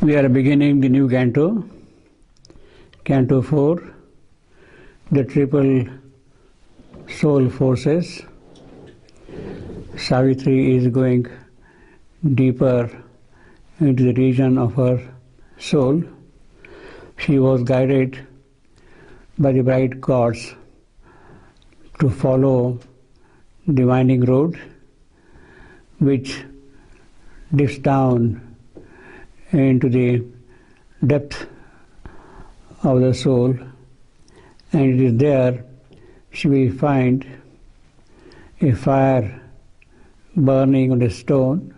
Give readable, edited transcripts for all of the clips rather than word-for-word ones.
We are beginning the new Canto, Canto 4, the triple soul forces. Savitri is going deeper into the region of her soul. She was guided by the bright gods to follow the winding road which dips down into the depth of the soul, and it is there she will find a fire burning on the stone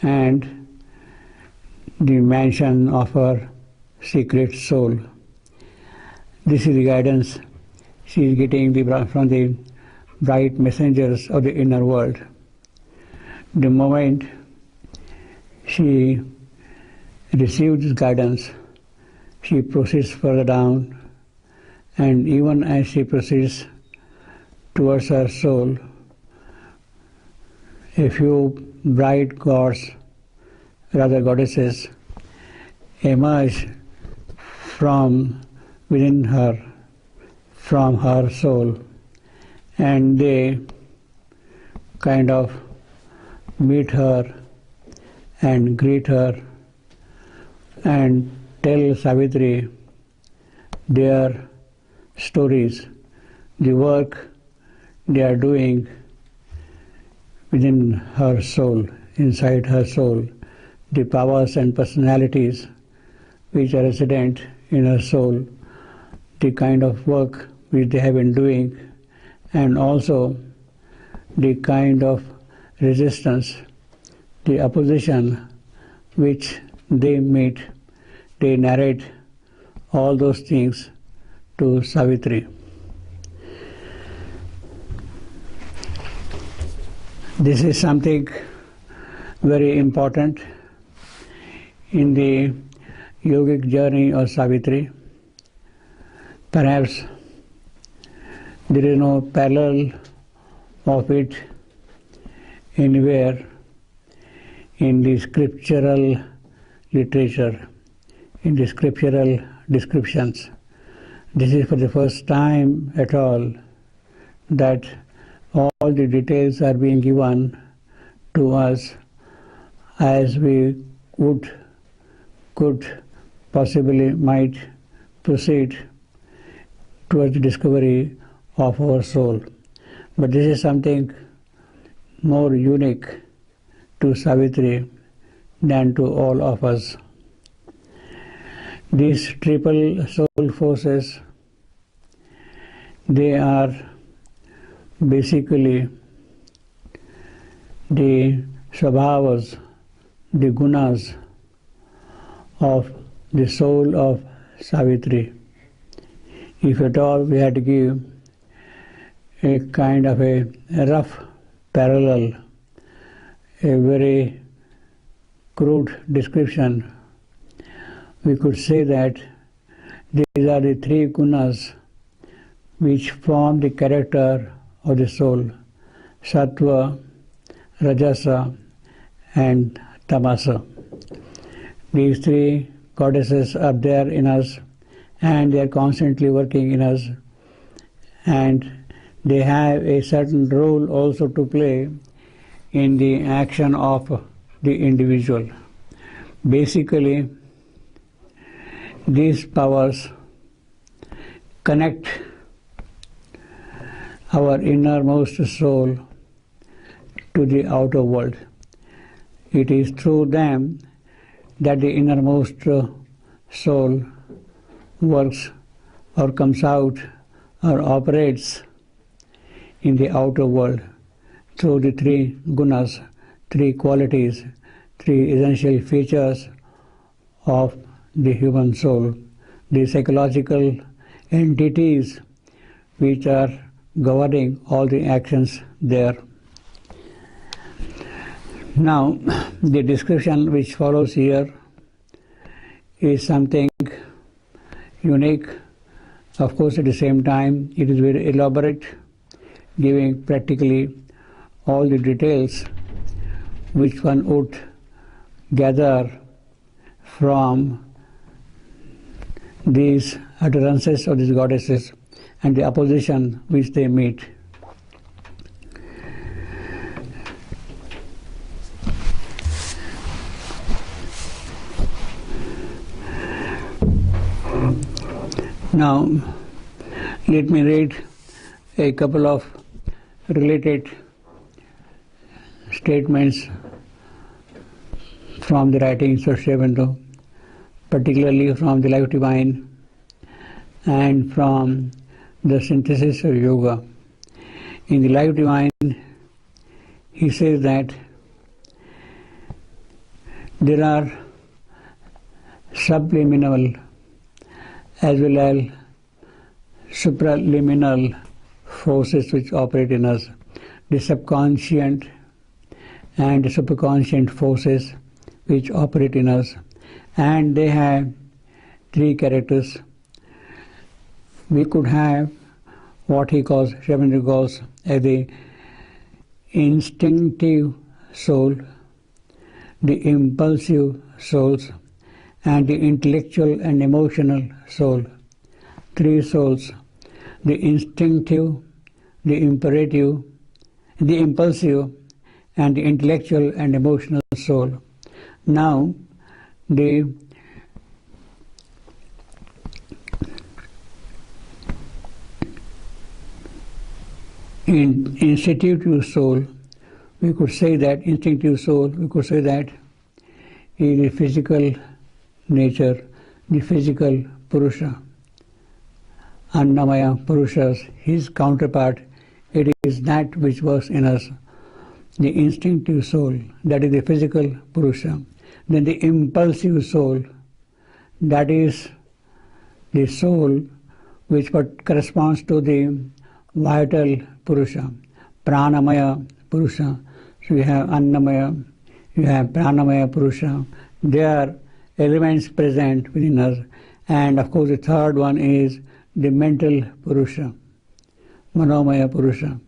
and the mansion of her secret soul. This is the guidance she is getting from the bright messengers of the inner world. The moment she receives this guidance, she proceeds further down, and even as she proceeds towards her soul, a few bright goddesses, emerge from within her, from her soul, and they kind of meet her and greet her and tell Savitri their stories, the work they are doing within her soul, inside her soul, the powers and personalities which are resident in her soul, the kind of work which they have been doing, and also the kind of resistance, the opposition which they meet. They narrate all those things to Savitri. This is something very important in the yogic journey of Savitri. Perhaps there is no parallel of it anywhere in the scriptural literature, in the scriptural descriptions. This is for the first time at all that all the details are being given to us as we could possibly might proceed towards the discovery of our soul. But this is something more unique to Savitri than to all of us. These triple soul forces, they are basically the swabhavas, the gunas of the soul of Savitri. If at all we had to give a kind of a rough parallel, a very crude description, we could say that these are the three gunas which form the character of the soul: sattva, rajasa, and tamasa. These three goddesses are there in us, and they are constantly working in us, and they have a certain role also to play in the action of the individual. Basically, these powers connect our innermost soul to the outer world. It is through them that the innermost soul works or comes out or operates in the outer world through the three gunas, three qualities, three essential features of the human soul, the psychological entities which are governing all the actions there. Now, the description which follows here is something unique. Of course, at the same time, it is very elaborate, giving practically all the details which one would gather from these utterances of these goddesses and the opposition which they meet. Now, let me read a couple of related statements from the writings of Sri Aurobindo, particularly from the Life Divine and from the Synthesis of Yoga. In the Life Divine, he says that there are subliminal as well as supraliminal forces which operate in us, the subconscient and the superconscient forces which operate in us, and they have three characters. We could have what he calls, Sri Aurobindo calls, as the instinctive soul, the impulsive souls, and the intellectual and emotional soul. Three souls: the instinctive, the imperative, the impulsive, and the intellectual and emotional soul. Now, the instinctive soul, we could say that instinctive soul, we could say that is the physical nature, the physical Purusha, Annamaya Purushas, his counterpart. It is that which was in us, the instinctive soul, that is the physical Purusha. Then the impulsive soul, that is the soul which corresponds to the vital Purusha, Pranamaya Purusha. So you have Annamaya, you have Pranamaya Purusha. They are elements present within us. And of course the third one is the mental Purusha, Manomaya Purusha.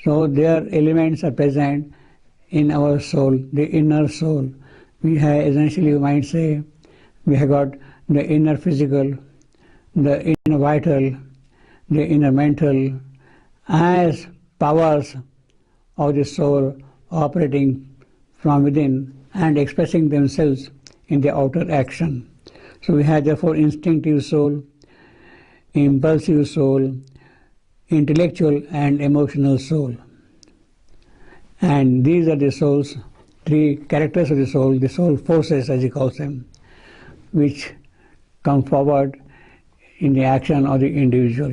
So their elements are present in our soul, the inner soul. We have, essentially you might say, we have got the inner physical, the inner vital, the inner mental, as powers of the soul operating from within and expressing themselves in the outer action. So we have therefore instinctive soul, impulsive soul, intellectual and emotional soul. And these are the soul's three characters of the soul forces as he calls them, which come forward in the action of the individual.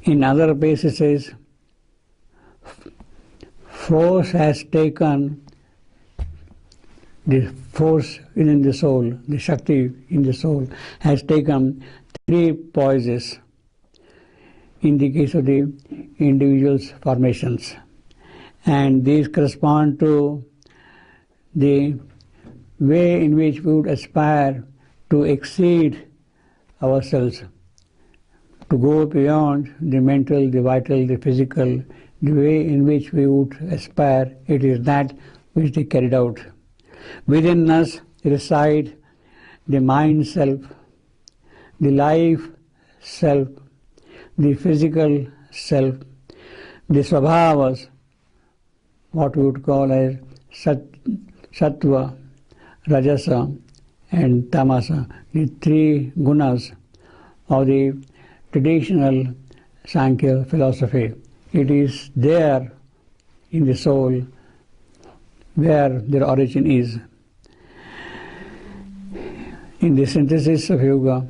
In other places it says, force has taken, the force within the soul, the Shakti in the soul, has taken three poises in the case of the individual's formations. And these correspond to the way in which we would aspire to exceed ourselves, to go beyond the mental, the vital, the physical, the way in which we would aspire, it is that which they carried out. Within us reside the mind self, the life self, the physical self, the svabhavas, what we would call as sattva, rajasa and tamasa, the three gunas of the traditional Sankhya philosophy. It is there in the soul where their origin is. In the Synthesis of Yoga,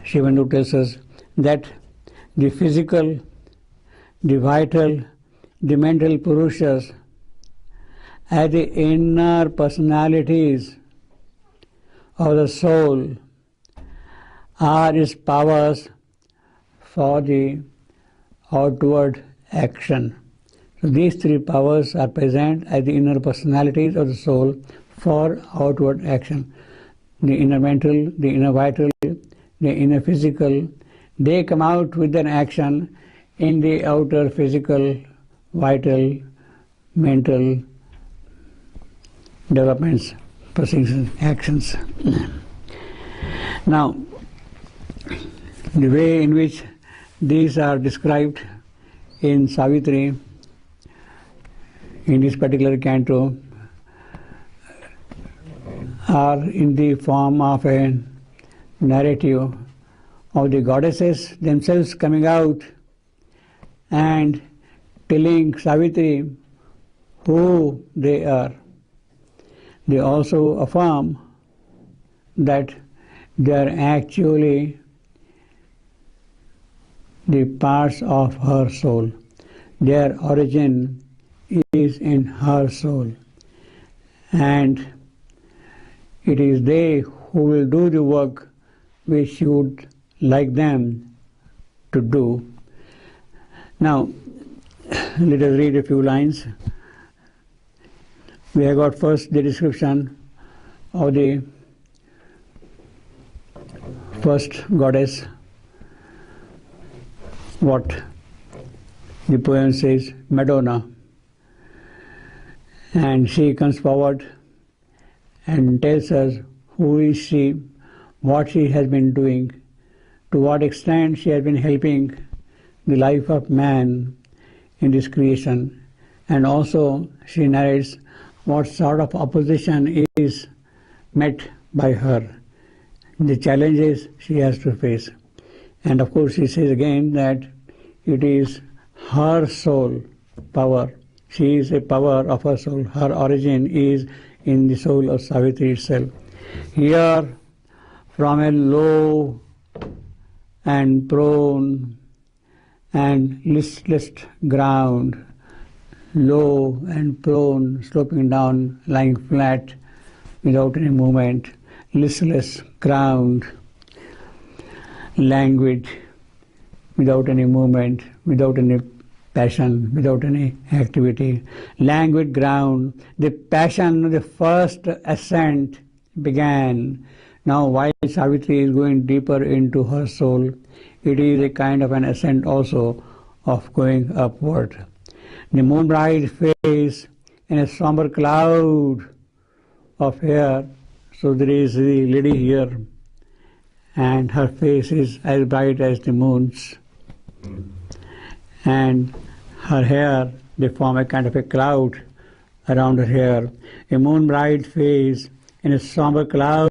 Sri Aurobindo tells us that the physical, the vital, the mental Purushas as the inner personalities of the soul are its powers for the outward action. So these three powers are present as the inner personalities of the soul for outward action. The inner mental, the inner vital, the inner physical, they come out with an action in the outer physical, vital, mental developments proceedings, actions. Now, the way in which these are described in Savitri, in this particular canto, are in the form of a narrative of the goddesses themselves coming out and telling Savitri who they are. They also affirm that they are actually the parts of her soul. Their origin is in her soul, and it is they who will do the work which you would like them to do. Now, let us read a few lines. We have got first the description of the first goddess. What the poem says, Madonna. And she comes forward and tells us who is she, what she has been doing, to what extent she has been helping the life of man in this creation, and also she narrates what sort of opposition is met by her, the challenges she has to face. And of course she says again that it is her soul power. She is a power of her soul. Her origin is in the soul of Savitri itself. Here, from a low and prone and listless ground, low and prone, sloping down, lying flat, without any movement, listless ground, languid, without any movement, without any passion, without any activity. Languid ground, the passion, the first ascent began. Now while Savitri is going deeper into her soul, it is a kind of an ascent also of going upward. The moonbright face in a somber cloud of hair, so there is the lady here, and her face is as bright as the moon's, and her hair, they form a kind of a cloud around her hair. A moonbright face in a somber cloud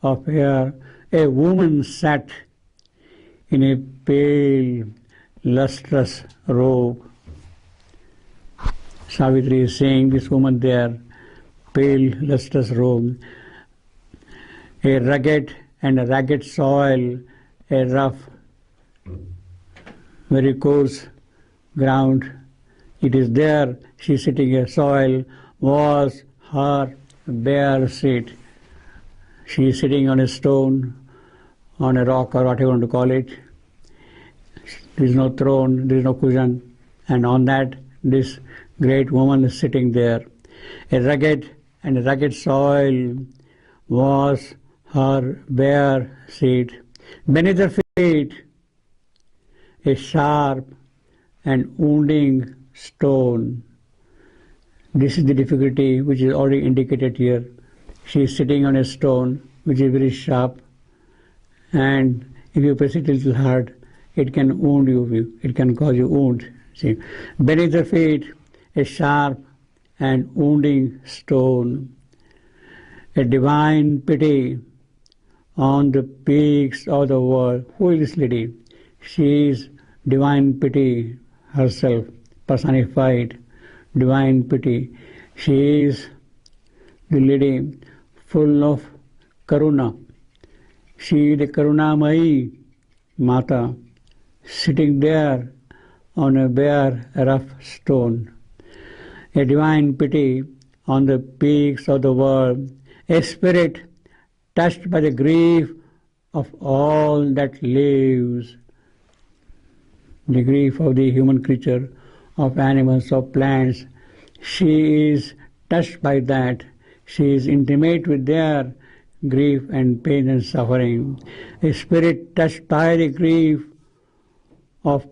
of hair, a woman sat in a pale, lustrous robe. Savitri is saying this woman there, pale, lustrous robe, a rugged and a ragged soil, a rough, very coarse ground. It is there she is sitting. A soil was her bare seat. She is sitting on a stone, on a rock, or whatever you want to call it. There is no throne, there is no cushion, and on that this great woman is sitting there. A rugged and a rugged soil was her bare seat. Beneath her feet, a sharp and wounding stone. This is the difficulty which is already indicated here. She is sitting on a stone which is very sharp, and if you press it a little hard, it can wound you, it can cause you wound. See, beneath her feet, a sharp and wounding stone. A divine pity on the peaks of the world. Who is this lady? She is divine pity herself, personified divine pity. She is the lady full of karuna. She is the karunamayi Mata, sitting there on a bare rough stone. A divine pity on the peaks of the world. A spirit touched by the grief of all that lives, the grief of the human creature, of animals, of plants. She is touched by that. She is intimate with their grief and pain and suffering. A spirit touched by the grief of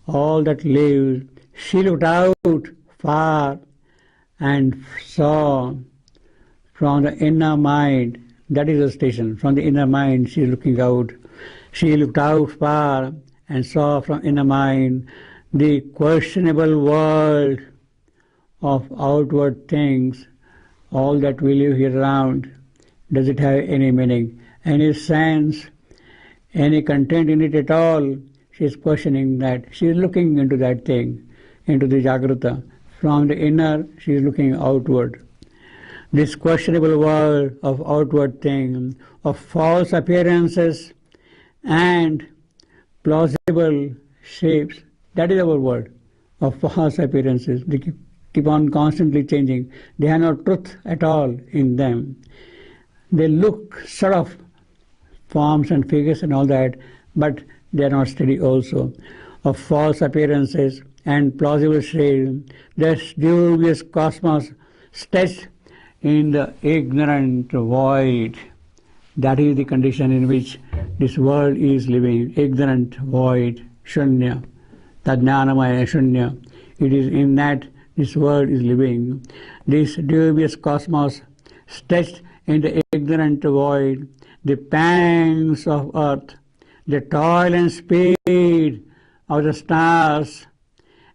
all that lives. She looked out far and saw from the inner mind. That is the station. From the inner mind, she is looking out. She looked out far and saw from inner mind the questionable world of outward things, all that we live here around. Does it have any meaning, any sense, any content in it at all? She is questioning that. She is looking into that thing, into the Jagrata. From the inner, she is looking outward. This questionable world of outward things, of false appearances and plausible shapes, that is our world of false appearances. They keep on constantly changing. They have no truth at all in them. They look sort of forms and figures and all that, but they are not steady also. Of false appearances and plausible shapes, this dubious cosmos stretched in the ignorant void. That is the condition in which this world is living. Ignorant void, shunya, tadnanamaya shunya. It is in that this world is living. This dubious cosmos stretched in the ignorant void, the pangs of earth, the toil and speed of the stars,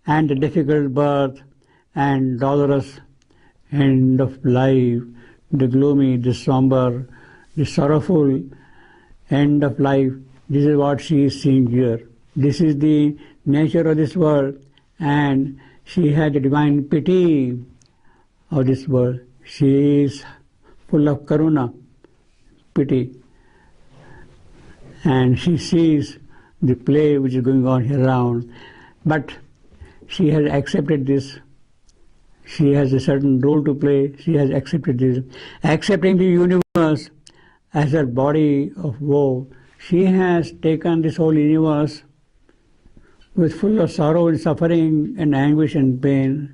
and the difficult birth and dolorous end of life, the gloomy, the somber, the sorrowful end of life. This is what she is seeing here. This is the nature of this world, and she had the divine pity of this world. She is full of karuna, pity, and she sees the play which is going on here around. But she has accepted this. She has a certain role to play. She has accepted this. Accepting the universe as her body of woe, she has taken this whole universe with full of sorrow and suffering and anguish and pain,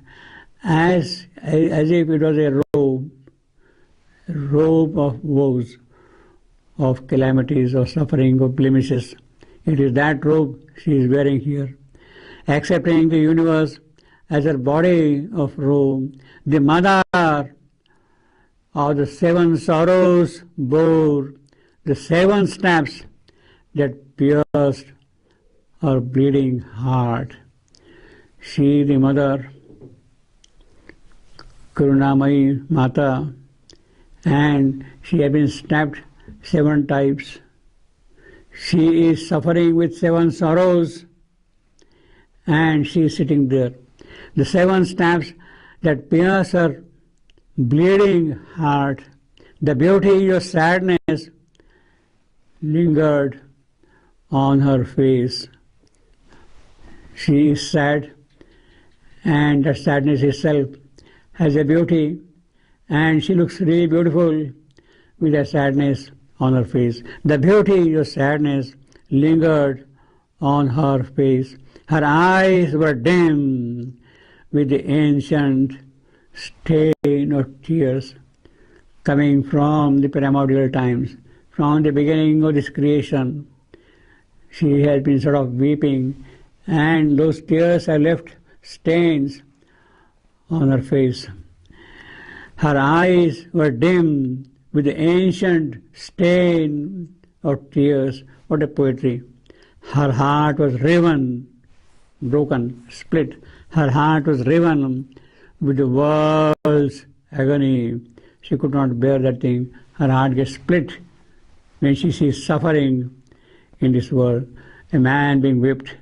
as if it was a robe of woes, of calamities, of suffering, of blemishes. It is that robe she is wearing here. Accepting the universe as her body of woe, the mother of the seven sorrows bore the seven stabs that pierced her bleeding heart. She, the mother, Karunamayi Mata, and she had been stabbed 7 times. She is suffering with 7 sorrows, and she is sitting there. The 7 stabs that pierce her bleeding heart, the beauty of sadness lingered on her face. She is sad, and that sadness itself has a beauty, and she looks really beautiful with that sadness on her face. The beauty of sadness lingered on her face. Her eyes were dim with the ancient stain of tears coming from the primordial times, from the beginning of this creation. She has been sort of weeping, and those tears have left stains on her face. Her eyes were dim with the ancient stain of tears. What a poetry. Her heart was riven, broken, split. Her heart was riven with the world's agony. She could not bear that thing. Her heart gets split when she sees suffering in this world. A man being whipped,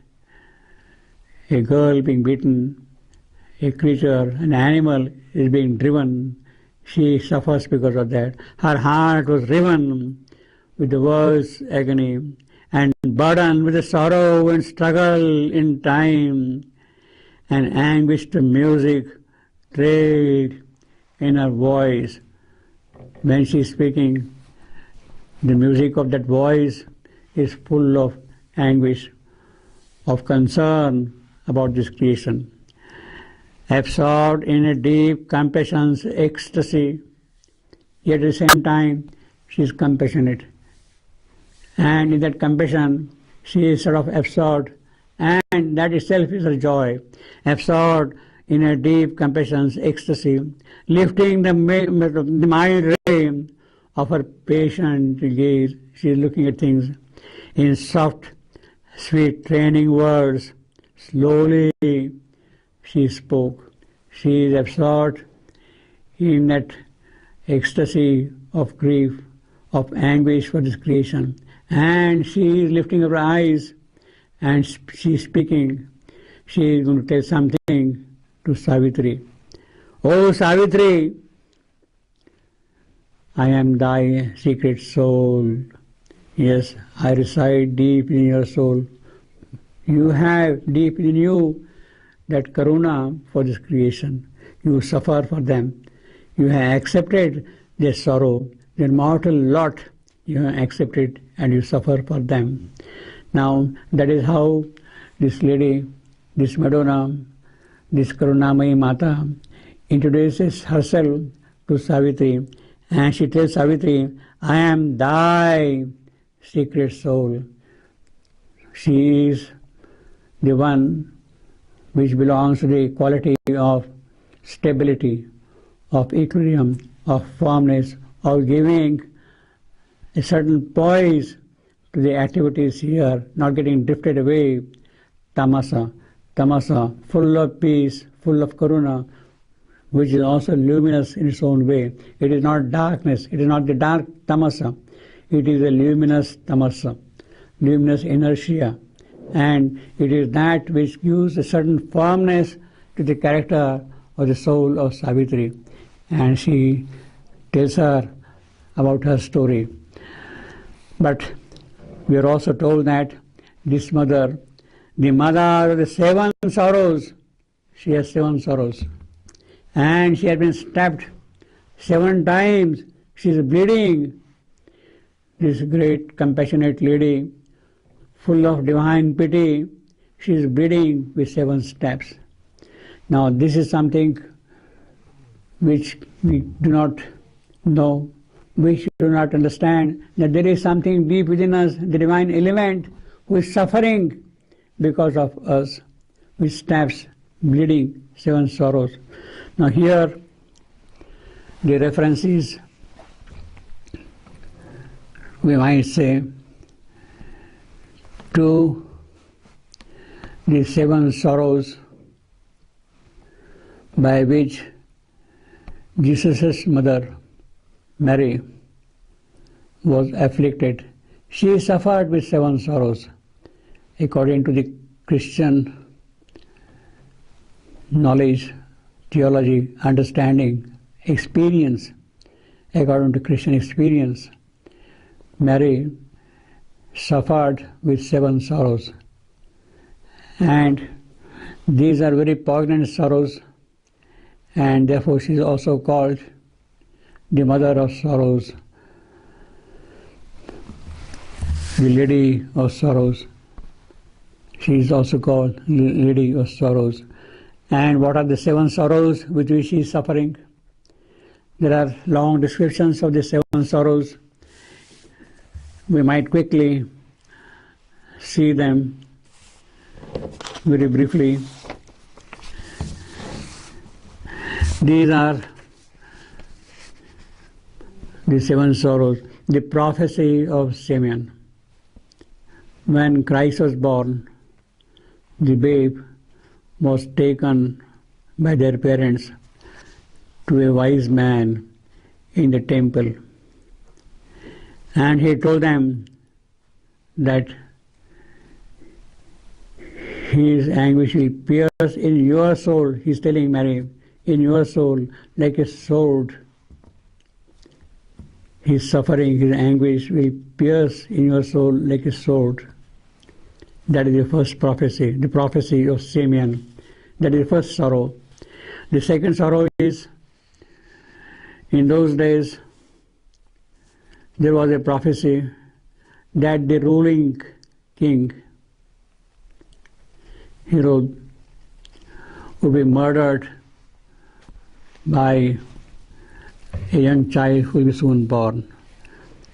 a girl being beaten, a creature, an animal is being driven. She suffers because of that. Her heart was riven with the world's agony and burdened with the sorrow and struggle in time, and anguish to music trade in her voice. When she is speaking, the music of that voice is full of anguish, of concern about this creation. Absorbed in a deep compassion's ecstasy, yet at the same time she is compassionate. And in that compassion she is sort of absorbed, and that itself is her joy. Absorbed in a deep compassion, ecstasy, lifting the mind ray of her patient gaze. She is looking at things in soft, sweet, training words. Slowly she spoke. She is absorbed in that ecstasy of grief, of anguish for this creation. And she is lifting up her eyes and she is speaking. She is going to tell something to Savitri. Oh Savitri, I am thy secret soul. Yes, I reside deep in your soul. You have deep in you that karuna for this creation. You suffer for them. You have accepted their sorrow, their mortal lot. You have accepted and you suffer for them. Now that is how this lady, this Madonna, this Karunamai Mata introduces herself to Savitri, and she tells Savitri, I am thy secret soul. She is the one which belongs to the quality of stability, of equilibrium, of firmness, of giving a certain poise to the activities here, not getting drifted away. Tamasa, full of peace, full of karuna, which is also luminous in its own way. It is not darkness, it is not the dark tamasa, it is a luminous tamasa, luminous inertia, and it is that which gives a certain firmness to the character of the soul of Savitri. And she tells her about her story. But we are also told that this mother, the mother of the 7 sorrows, she has 7 sorrows. And she has been stabbed 7 times. She is bleeding. This great compassionate lady, full of divine pity, she is bleeding with 7 stabs. Now this is something which we do not know, we do not understand, that there is something deep within us, the divine element, who is suffering because of us, with stabs, bleeding, 7 sorrows. Now here the reference is, we might say, to the 7 sorrows by which Jesus' mother, Mary, was afflicted. She suffered with 7 sorrows according to the Christian knowledge, theology, understanding, experience. According to Christian experience, Mary suffered with 7 sorrows, and these are very poignant sorrows, and therefore she is also called the mother of sorrows, the lady of sorrows. She is also called lady of sorrows. And what are the 7 sorrows with which she is suffering? There are long descriptions of the 7 sorrows. We might quickly see them very briefly. These are the 7 sorrows. The prophecy of Simeon. When Christ was born, the babe was taken by their parents to a wise man in the temple. And he told them that his anguish will pierce in your soul. He's telling Mary, in your soul, like a sword. His suffering, his anguish will pierce in your soul like a sword. That is the first prophecy, the prophecy of Simeon. That is the first sorrow. The second sorrow is, in those days, there was a prophecy that the ruling king, Herod, would be murdered by a young child who will be soon born.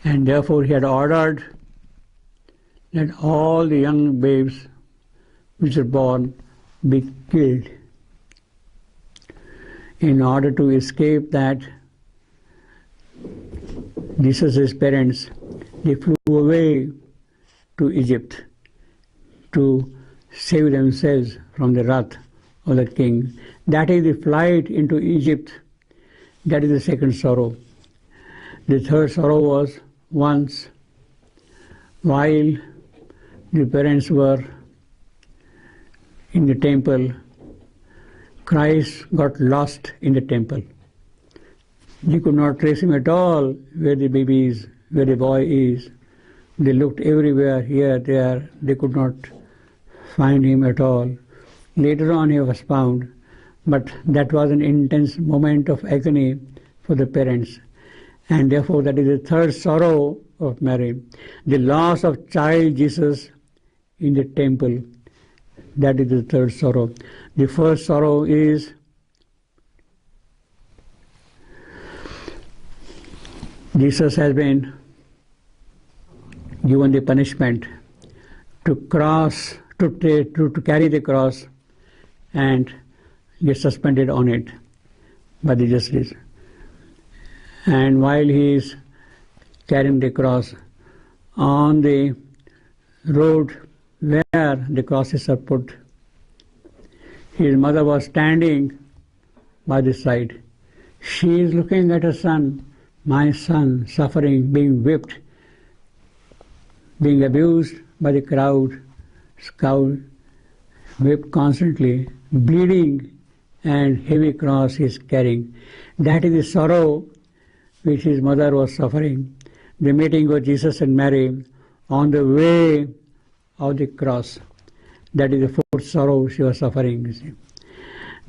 And therefore he had ordered that all the young babes which are born be killed. in order to escape that, Jesus' parents, they flew away to Egypt to save themselves from the wrath of the king. That is the flight into Egypt. That is the second sorrow. The third sorrow was once, while the parents were in the temple, Christ got lost in the temple. They could not trace him at all, where the baby is, where the boy is. They looked everywhere, here, there. They could not find him at all. Later on he was found, but that was an intense moment of agony for the parents. And therefore that is the third sorrow of Mary. The loss of child Jesus in the temple. That is the third sorrow. The first sorrow is Jesus has been given the punishment to cross, to carry the cross and get suspended on it by the justice. And while he is carrying the cross on the road where the crosses are put, his mother was standing by the side. She is looking at her son, my son, suffering, being whipped, being abused by the crowd, scowled, whipped constantly, bleeding, and heavy cross he is carrying. That is the sorrow which his mother was suffering. The meeting of Jesus and Mary on the way of the cross. That is the fourth sorrow she was suffering. You see.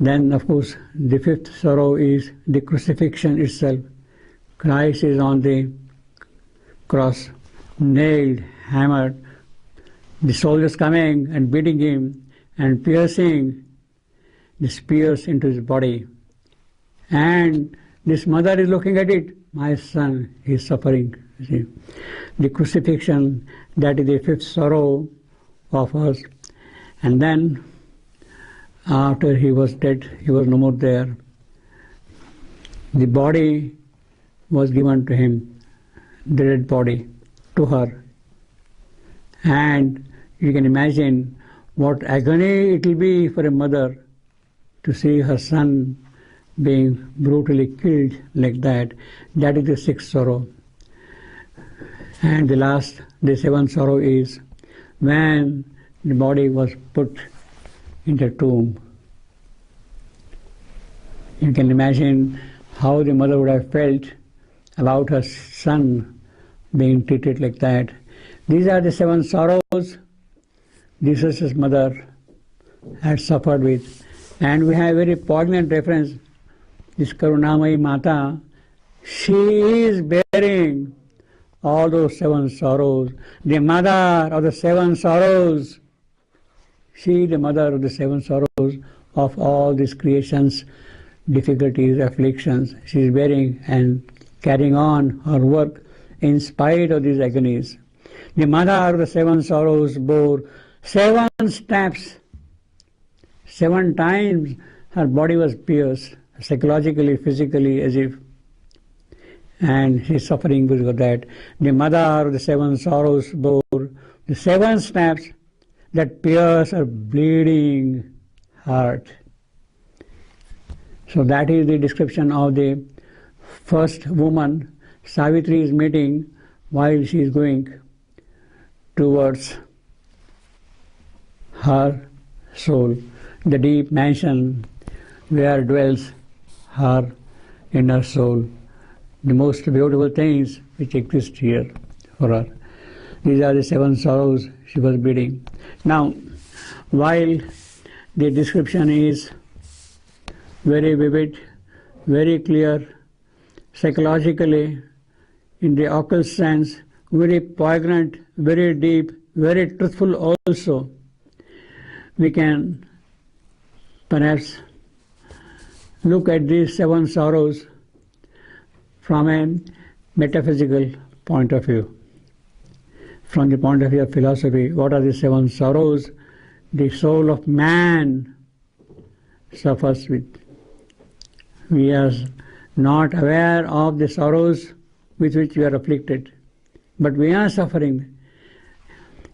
Then, of course, the fifth sorrow is the crucifixion itself. Christ is on the cross, nailed, hammered, the soldiers coming and beating him and piercing the spears into his body. And this mother is looking at it. My son is suffering. You see. The crucifixion, that is the fifth sorrow of us. And then, after he was dead, he was no more there. The body was given to him, the dead body, to her. And you can imagine what agony it will be for a mother to see her son being brutally killed like that. That is the sixth sorrow. And the last, the seventh sorrow is when the body was put in the tomb. You can imagine how the mother would have felt about her son being treated like that. These are the seven sorrows Jesus' mother had suffered with. And we have a very poignant reference. This Karunamayi Mata, she is bearing all those seven sorrows. The mother of the seven sorrows. She, the mother of the seven sorrows of all these creations, difficulties, afflictions. She is bearing and carrying on her work in spite of these agonies. The mother of the seven sorrows bore 7 stabs. 7 times her body was pierced, psychologically, physically, as if, and she is suffering because of that. The mother of the seven sorrows bore the 7 stabs that pierce her bleeding heart. So that is the description of the first woman Savitri is meeting while she is going towards her soul, the deep mansion where dwells her inner soul, the most beautiful things which exist here for her. These are the 7 sorrows she was bearing. Now, while the description is very vivid, very clear, psychologically, in the occult sense, very poignant, very deep, very truthful also, we can perhaps look at these 7 sorrows from a metaphysical point of view. From the point of view of philosophy, what are the 7 sorrows the soul of man suffers with? We are not aware of the sorrows with which we are afflicted, but we are suffering.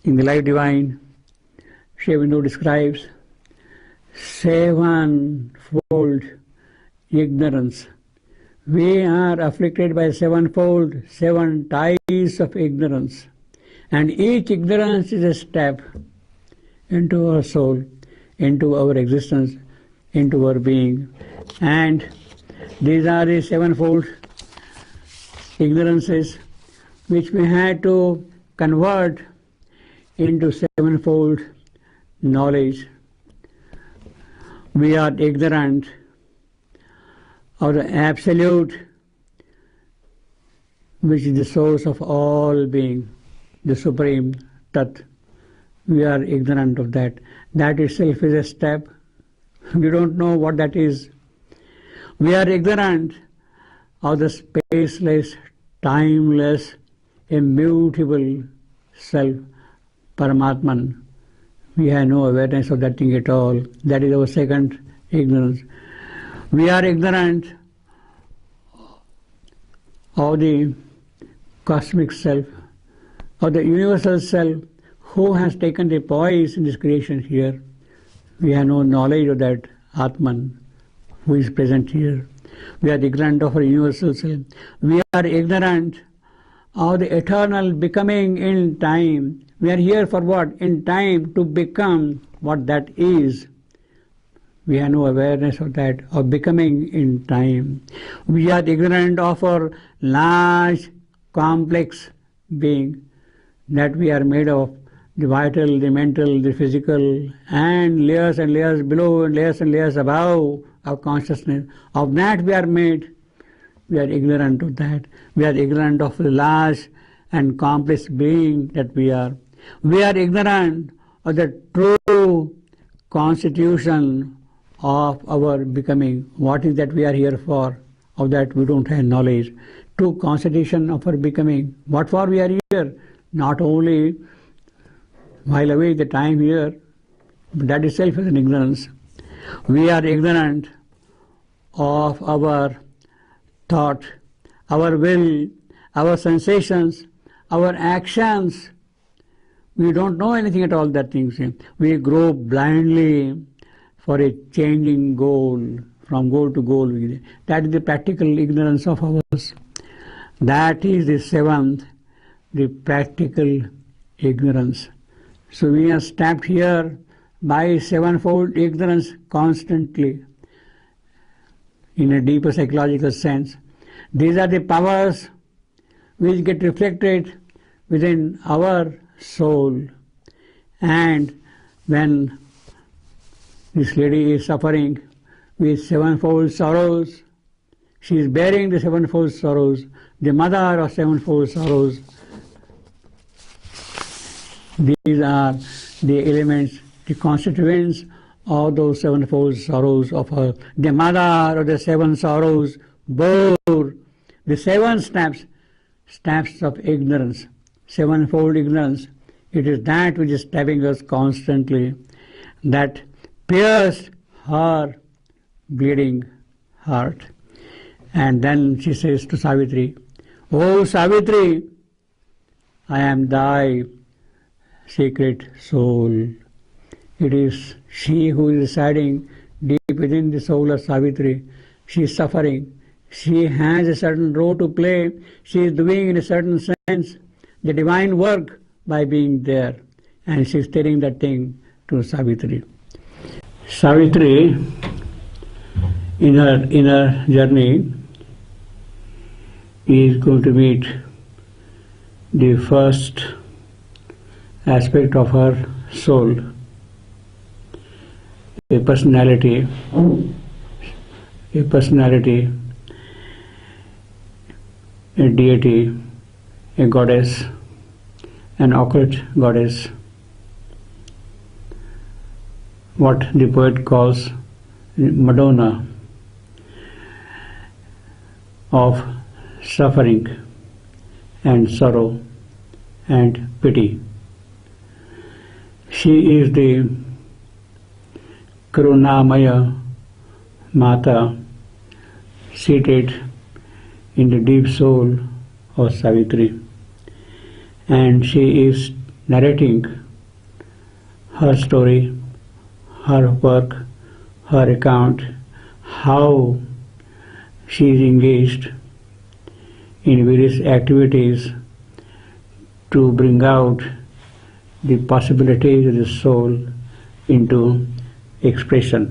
In the Life Divine, Sri Aurobindo describes sevenfold ignorance. We are afflicted by sevenfold, 7 ties of ignorance. And each ignorance is a step into our soul, into our existence, into our being. And these are the sevenfold ignorances which we had to convert into sevenfold knowledge. We are ignorant of the Absolute, which is the source of all being, the Supreme Tat. We are ignorant of that. That itself is a step. We don't know what that is. We are ignorant of the spaceless, timeless, immutable Self, Paramatman. We have no awareness of that thing at all. That is our second ignorance. We are ignorant of the cosmic Self, of the universal Self, who has taken the poise in this creation here. We have no knowledge of that Atman who is present here. We are ignorant of our universal Self. We are ignorant of the eternal becoming in time. We are here for what? In time, to become what that is. We have no awareness of that, of becoming in time. We are ignorant of our large, complex being, that we are made of, the vital, the mental, the physical, and layers below, and layers above our consciousness. Of that we are made. We are ignorant of that. We are ignorant of the large and complex being that we are. We are ignorant of the true constitution of our becoming. What is that we are here for? Of that we don't have knowledge. True constitution of our becoming. What for we are here? Not only while away the time here, but that itself is an ignorance. We are ignorant of our thought, our will, our sensations, our actions. We don't know anything at all that things. We grow blindly for a changing goal, from goal to goal. That is the practical ignorance of ours. That is the seventh, the practical ignorance. So we are stabbed here by sevenfold ignorance constantly, in a deeper psychological sense. These are the powers which get reflected within our soul. And when this lady is suffering with sevenfold sorrows, she is bearing the sevenfold sorrows, the mother of sevenfold sorrows. These are the elements, the constituents of those sevenfold sorrows of her. The mother of the seven sorrows bore the 7 steps of ignorance, sevenfold ignorance. It is that which is stabbing us constantly, that pierced her bleeding heart. And then she says to Savitri, "O Savitri, I am thy secret soul." It is she who is residing deep within the soul of Savitri. She is suffering. She has a certain role to play. She is doing, in a certain sense, the divine work by being there. And she is telling that thing to Savitri. Savitri, in her inner journey, is going to meet the first aspect of her soul, a personality, a deity, a goddess, an occult goddess, what the poet calls Madonna of suffering and sorrow and pity. She is the Karunamaya Mata, seated in the deep soul of Savitri, and she is narrating her story, her work, her account, how she is engaged in various activities to bring out the possibilities of the soul into expression.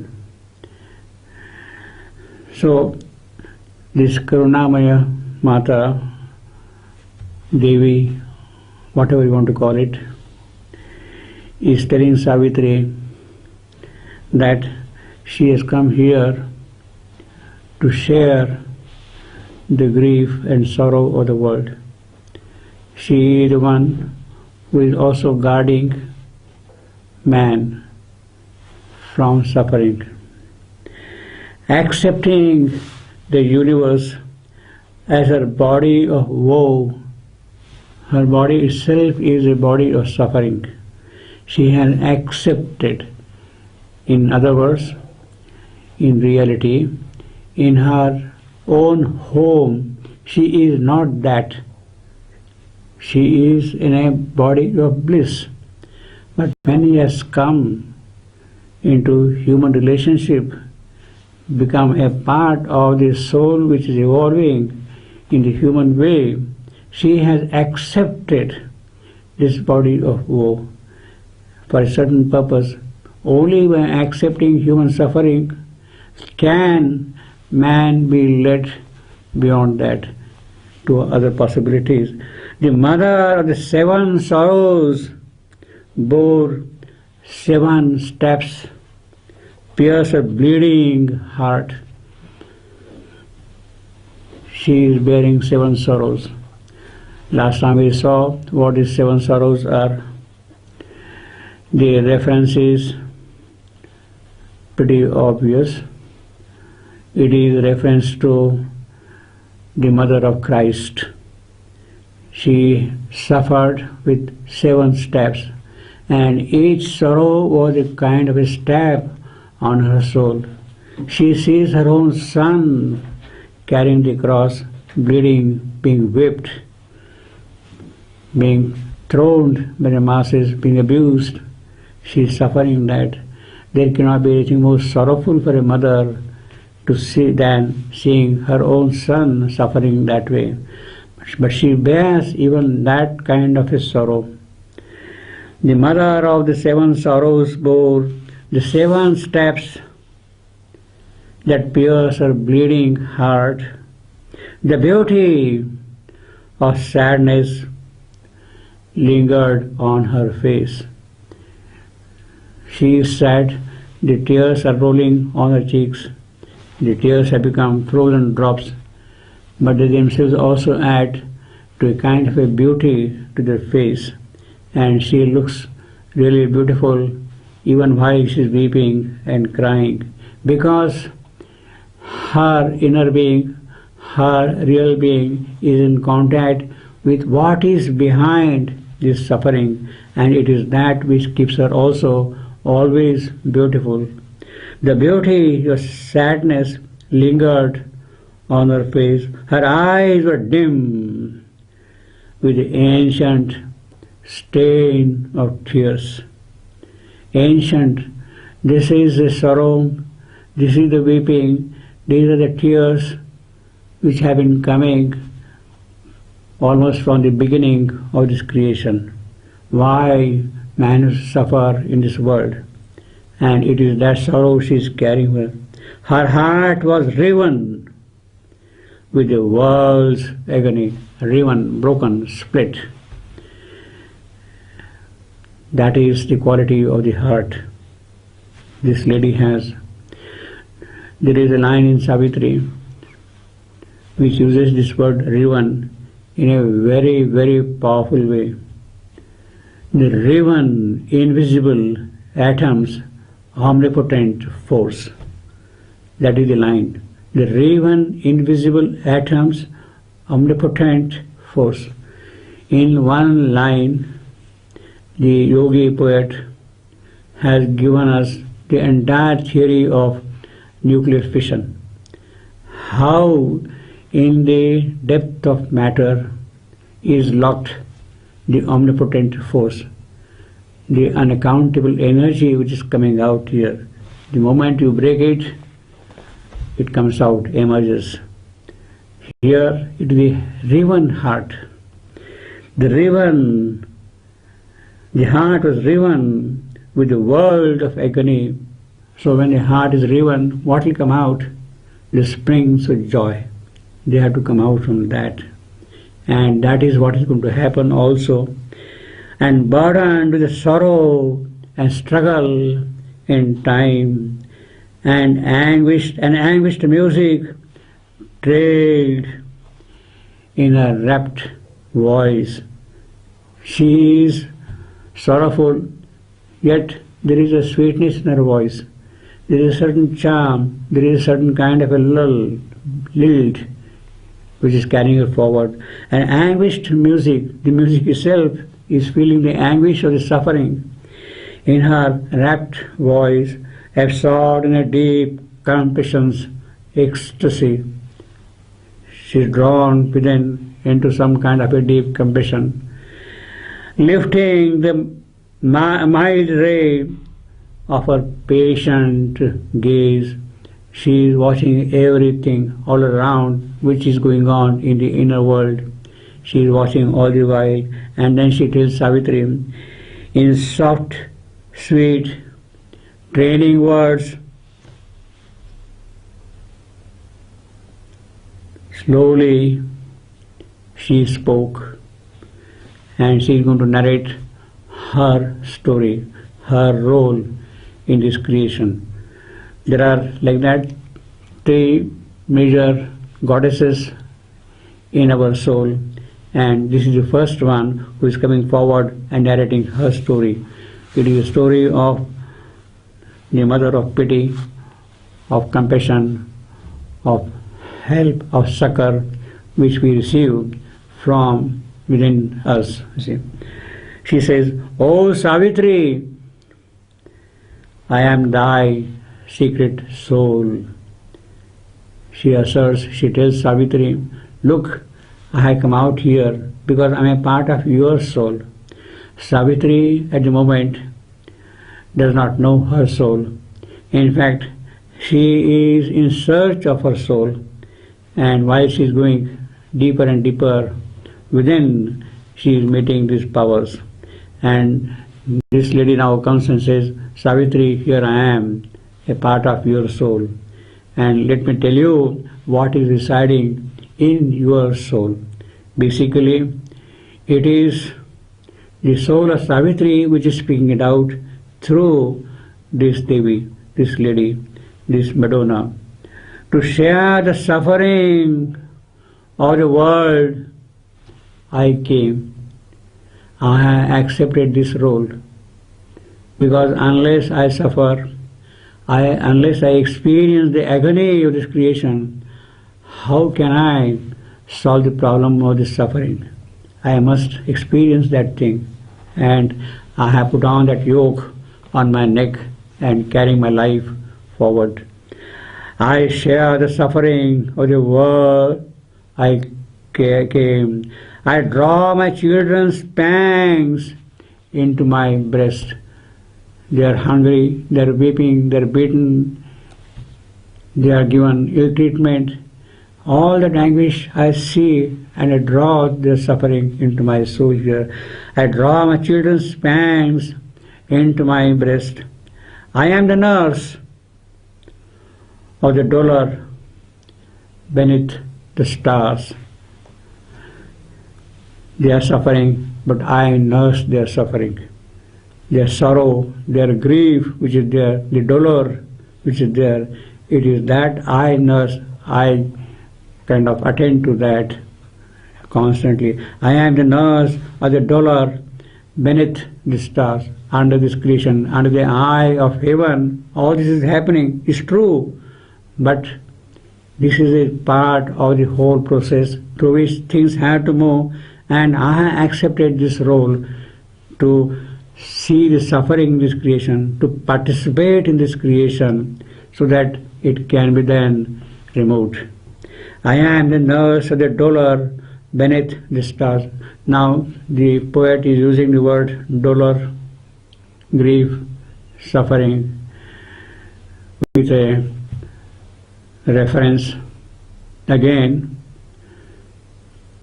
So, this Karunamaya Mata, Devi, whatever you want to call it, is telling Savitri that she has come here to share the grief and sorrow of the world. She is the one who is also guarding man from suffering. Accepting the universe as her body of woe, her body itself is a body of suffering. She has accepted, in other words, in reality, in her own home, she is not that. She is in a body of bliss. But when he has come into human relationship, become a part of the soul which is evolving in the human way, she has accepted this body of woe for a certain purpose. Only by accepting human suffering can man be led beyond that to other possibilities. The mother of the 7 sorrows bore 7 steps, pierced her bleeding heart. She is bearing 7 sorrows. Last time we saw what these 7 sorrows are. The reference is pretty obvious. It is reference to the mother of Christ. She suffered with 7 steps, and each sorrow was a kind of a stab on her soul. She sees her own son carrying the cross, bleeding, being whipped, being thrown by the masses, being abused. She is suffering that. There cannot be anything more sorrowful for a mother to see than seeing her own son suffering that way. But she bears even that kind of a sorrow. The mother of the 7 sorrows bore the 7 steps that pierce her bleeding heart. The beauty of sadness lingered on her face. She is sad, the tears are rolling on her cheeks. The tears have become frozen drops, but they themselves also add to a kind of a beauty to their face, and she looks really beautiful even while she is weeping and crying, because her inner being, her real being is in contact with what is behind this suffering, and it is that which keeps her also always beautiful. The beauty of sadness lingered on her face. Her eyes were dim with the ancient stain of tears. Ancient, this is the sorrow, this is the weeping, these are the tears which have been coming almost from the beginning of this creation. Why man has suffered in this world? And it is that sorrow she is carrying with her. Her heart was riven with the world's agony, riven, broken, split. That is the quality of the heart this lady has. There is a line in Savitri which uses this word riven in a very, very powerful way. The riven, invisible atoms, omnipotent force. That is the line. The riven, invisible atoms, omnipotent force. In one line, the yogi poet has given us the entire theory of nuclear fission. how in the depth of matter is locked the omnipotent force, the unaccountable energy which is coming out here. The moment you break it, it comes out, emerges. Here it is the riven heart. The heart was riven with the world of agony. So when the heart is riven, what will come out? The springs of joy. They have to come out from that. And that is what is going to happen also. And burdened with the sorrow and struggle in time, and anguished music trailed in a rapt voice. She is sorrowful, yet there is a sweetness in her voice. There is a certain charm, there is a certain kind of a lilt which is carrying her forward. And anguished music, the music itself is feeling the anguish of the suffering in her rapt voice, absorbed in a deep compassion's ecstasy. She is drawn within into some kind of a deep compassion, lifting the mild ray of her patient gaze. She is watching everything all around which is going on in the inner world. She is watching all the while, and then she tells Savitri in soft, sweet, training words. Slowly she spoke, and she is going to narrate her story, her role in this creation. There are like that 3 major goddesses in our soul, and this is the first one who is coming forward and narrating her story. It is a story of the mother of pity, of compassion, of help, of succor, which we receive from within us. She says, "O Savitri, I am thy secret soul." She asserts, she tells Savitri, "Look, I have come out here because I am a part of your soul." Savitri at the moment does not know her soul. In fact, she is in search of her soul, and while she is going deeper and deeper within, she is meeting these powers. And this lady now comes and says, "Savitri, here I am, a part of your soul, and let me tell you what is residing in your soul." Basically, it is the soul of Savitri which is speaking it out through this Devi, this lady, this Madonna. To share the suffering of the world, I came. I have accepted this role, because unless I suffer, unless I experience the agony of this creation, how can I solve the problem of this suffering? I must experience that thing, and I have put on that yoke on my neck and carrying my life forward. I share the suffering of the world. I came. I draw my children's pangs into my breast. They are hungry, they are weeping, they are beaten, they are given ill treatment. All that anguish I see, and I draw their suffering into my soul here. I draw my children's pangs into my breast. I am the nurse of the dolor beneath the stars. They are suffering, but I nurse their suffering. Their sorrow, their grief which is there, the dolor which is there, it is that I nurse, I kind of attend to that constantly. I am the nurse of the dolor beneath the stars, under this creation, under the eye of heaven. All this is happening, is true, but this is a part of the whole process through which things have to move, and I have accepted this role to see the suffering in this creation, to participate in this creation, so that it can be then removed. I am the nurse of the dolor beneath the stars. Now the poet is using the word dolor, grief, suffering, with a reference again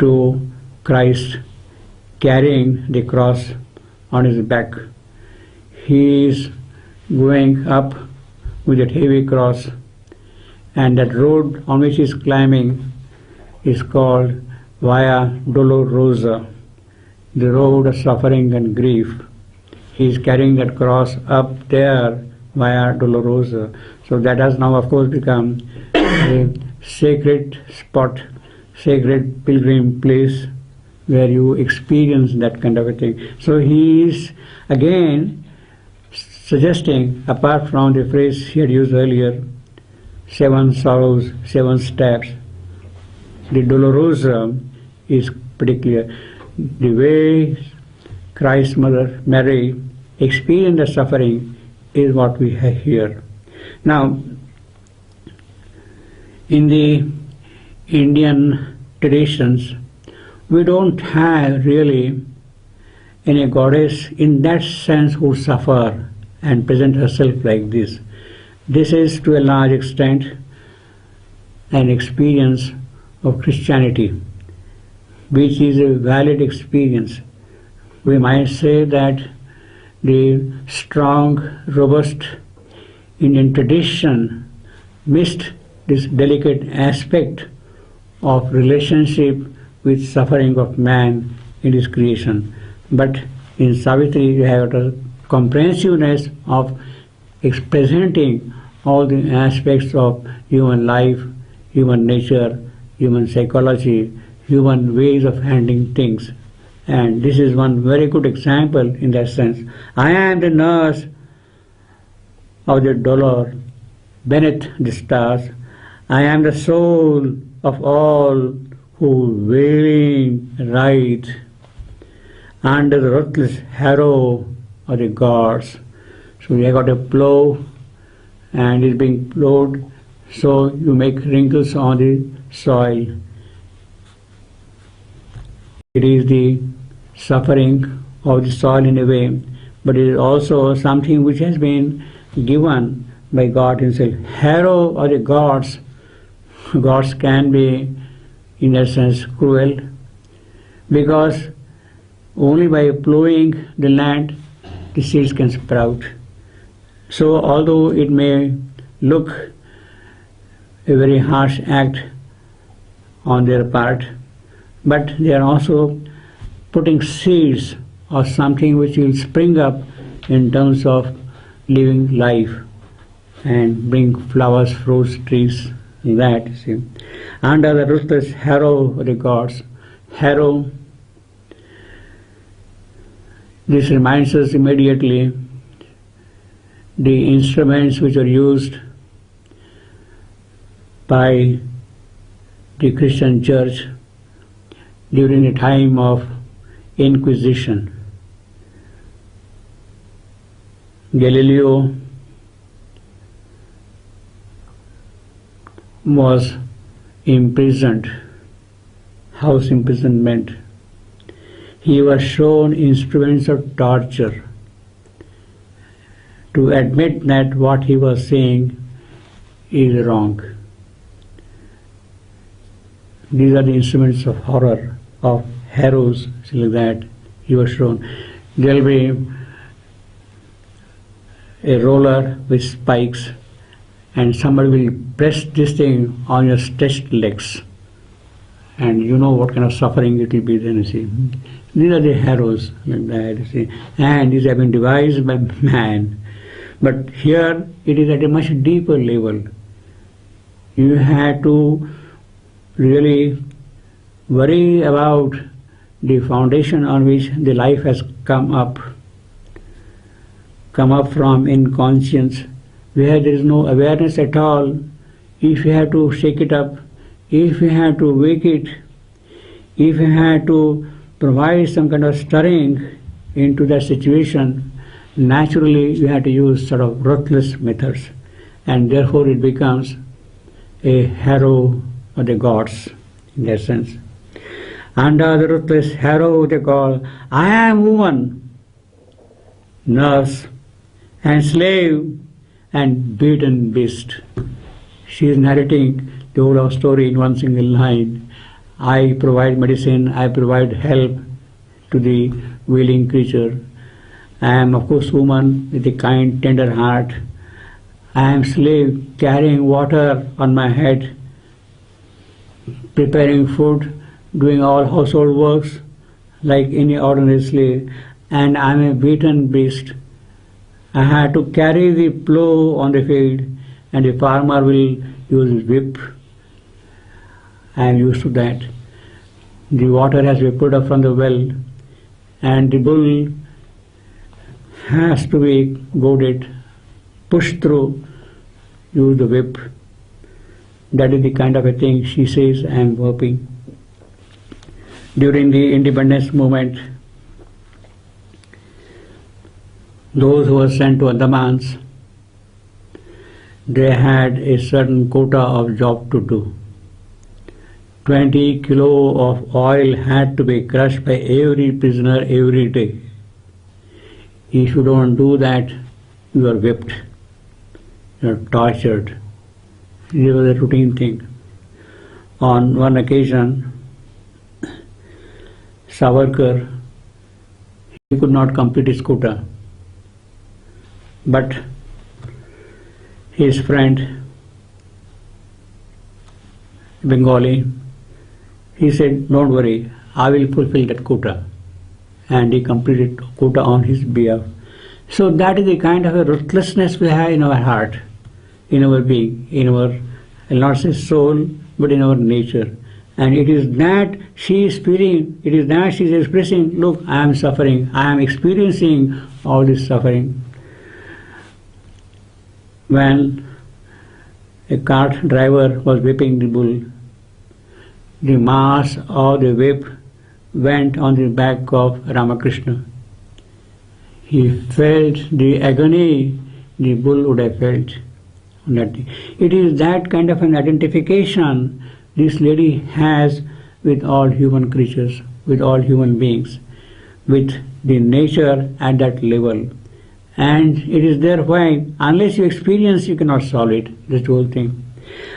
to Christ carrying the cross on his back. He is going up with that heavy cross, and that road on which he is climbing is called Via Dolorosa, the road of suffering and grief. He is carrying that cross up there Via Dolorosa. So that has now of course become a sacred spot, sacred pilgrim place where you experience that kind of a thing. So he is again suggesting, apart from the phrase he had used earlier, 7 sorrows, 7 steps, the Dolorosa is pretty clear. The way Christ's mother Mary experienced the suffering is what we have here. Now, in the Indian traditions, we don't have really any goddess in that sense who suffer and present herself like this. This is to a large extent an experience of Christianity, which is a valid experience. We might say that the strong, robust Indian tradition missed this delicate aspect of relationship with suffering of man in his creation. But in Savitri you have a comprehensiveness of presenting all the aspects of human life, human nature, human psychology, human ways of handling things. And this is one very good example in that sense. I am the nurse of the dolor beneath the stars. I am the soul of all who wailing ride under the ruthless harrow of the gods. So you have got a plow and it's being plowed, so you make wrinkles on the soil. It is the suffering of the soil in a way, but it is also something which has been given by God himself. Harrow of the gods. Gods can be in a sense cruel, because only by plowing the land the seeds can sprout. So although it may look a very harsh act on their part, but they are also putting seeds of something which will spring up in terms of living life and bring flowers, fruits, trees, that you see. Under the ruthless harrow of the gods, harrow, this reminds us immediately the instruments which are used by the Christian Church during the time of Inquisition. Galileo was imprisoned, house imprisonment. He was shown instruments of torture to admit that what he was saying is wrong. These are the instruments of horror, of harrows, like that he was shown. There will be a roller with spikes, and somebody will press this thing on your stretched legs, and you know what kind of suffering it will be then, you see. These are the harrows, like that, you see. And these have been devised by man. But here it is at a much deeper level. You have to really worry about the foundation on which the life has come up from inconscience, where there is no awareness at all. If you have to shake it up, if you have to wake it, if you have to provide some kind of stirring into that situation, naturally you have to use sort of ruthless methods, and therefore it becomes a harrow or the gods in that sense. Under the ruthless harrow they call, I am woman, nurse and slave and beaten beast. She is narrating the whole story in one single line. I provide medicine, I provide help to the willing creature. I am of course woman with a kind, tender heart. I am slave carrying water on my head, preparing food, doing all household works like any ordinary slave, and I am a beaten beast. I had to carry the plough on the field, and the farmer will use his whip. I am used to that. The water has to be put up from the well, and the bull has to be goaded, pushed through, use the whip. That is the kind of a thing she says I am working. During the independence movement, those who were sent to Andamans, they had a certain quota of job to do. 20 kilo of oil had to be crushed by every prisoner every day. If you don't do that, you are whipped, you are tortured. This was a routine thing. On one occasion, Savarkar, he could not complete his quota, but his friend, Bengali, he said, don't worry, I will fulfill that quota. And he completed quota on his behalf. So that is the kind of a ruthlessness we have in our heart, in our being, in our, I'll not say soul, but in our nature. And it is that she is feeling, it is that she is expressing, look, I am suffering, I am experiencing all this suffering. When a cart driver was whipping the bull, the mass of the whip went on the back of Ramakrishna. He felt the agony the bull would have felt. It is that kind of an identification this lady has with all human creatures, with all human beings, with the nature at that level. And it is there why, unless you experience, you cannot solve it, this whole thing.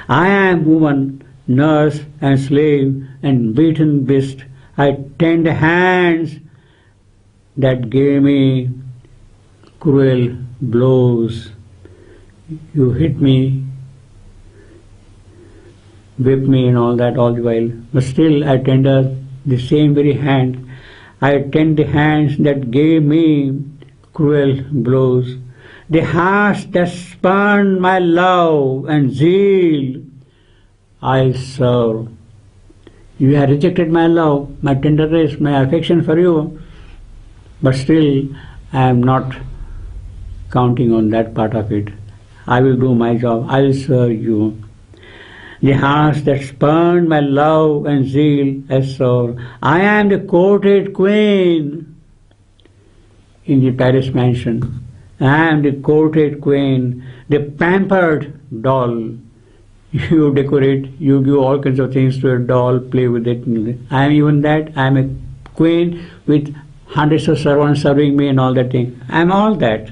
I am woman, nurse and slave and beaten beast. I tend hands that gave me cruel blows. You hit me, whip me and all that all the while. But still I tender the same very hand. I tend the hands that gave me cruel blows. The hearts that spurned my love and zeal I serve. You have rejected my love, my tenderness, my affection for you, but still I am not counting on that part of it. I will do my job, I will serve you. The hearts that spurned my love and zeal I serve. I am the courted queen in the Paris mansion. I am the courted queen, the pampered doll. You decorate, you give all kinds of things to a doll, play with it. I am even that. I am a queen with hundreds of servants serving me and all that thing. I am all that.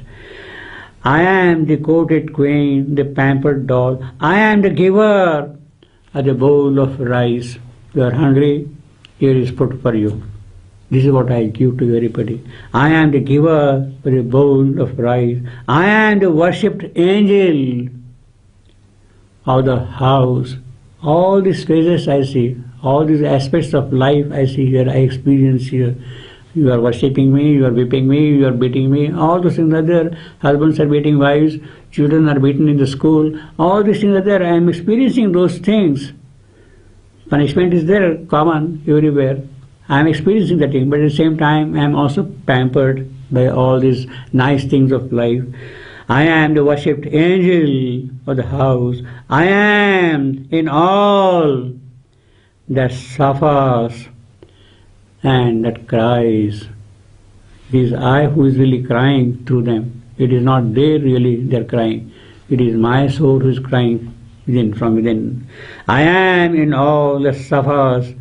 I am the courted queen, the pampered doll. I am the giver of the bowl of rice. You are hungry, here is food for you. This is what I give to everybody. I am the giver of the bowl of rice. I am the worshipped angel of the house. All these phases I see, all these aspects of life I see here, I experience here. You are worshipping me, you are whipping me, you are beating me, all those things are there. Husbands are beating wives, children are beaten in the school, all these things are there. I am experiencing those things. Punishment is there, common, everywhere. I am experiencing that thing, but at the same time I am also pampered by all these nice things of life. I am the worshipped angel of the house. I am in all that suffers and that cries. It is I who is really crying through them. It is not they really, they are crying. It is my soul who is crying from within. I am in all that suffers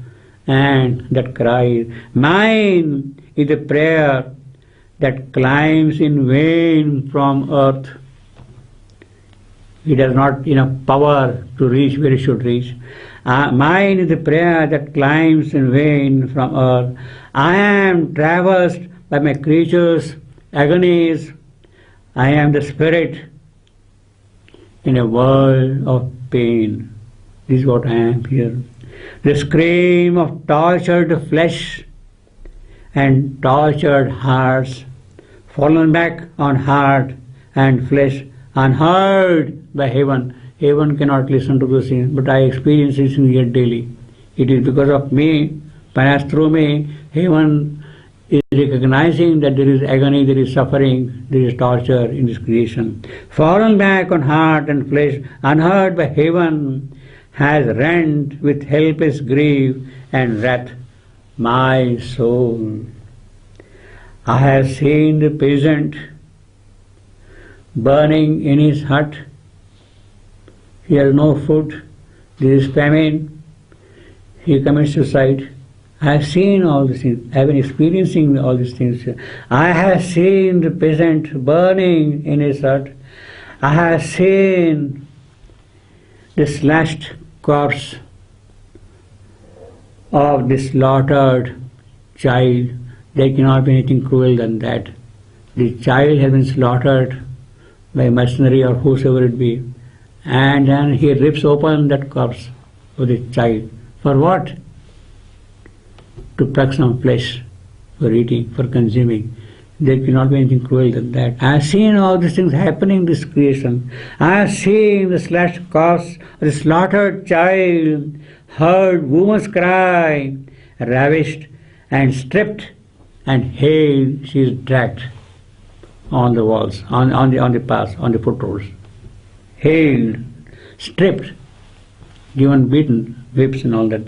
and that cries. Mine is the prayer that climbs in vain from earth. It has not enough power to reach where it should reach. Mine is the prayer that climbs in vain from earth. I am traversed by my creatures' agonies. I am the spirit in a world of pain. This is what I am here. The scream of tortured flesh and tortured hearts, fallen back on heart and flesh, unheard by heaven. Heaven cannot listen to those things, but I experience these things yet daily. It is because of me, perhaps through me, heaven is recognizing that there is agony, there is suffering, there is torture in this creation. Fallen back on heart and flesh, unheard by heaven, has rent with helpless grief and wrath my soul. I have seen the peasant burning in his hut. He has no food, there is famine, he commits suicide. I have seen all these things, I have been experiencing all these things. I have seen the peasant burning in his hut. I have seen the slashed corpse of the slaughtered child. There cannot be anything cruel than that. The child has been slaughtered by mercenary or whosoever it be, and then he rips open that corpse of the child. For what? To pluck some flesh for eating, for consuming. There cannot be anything cruel than that. I have seen all these things happening in this creation. I have seen the slashed corpse of the slaughtered child, heard woman's cry, ravished and stripped and haled, she is dragged on the walls, on the paths, on the footroads. Haled, stripped, given beaten, whips and all that.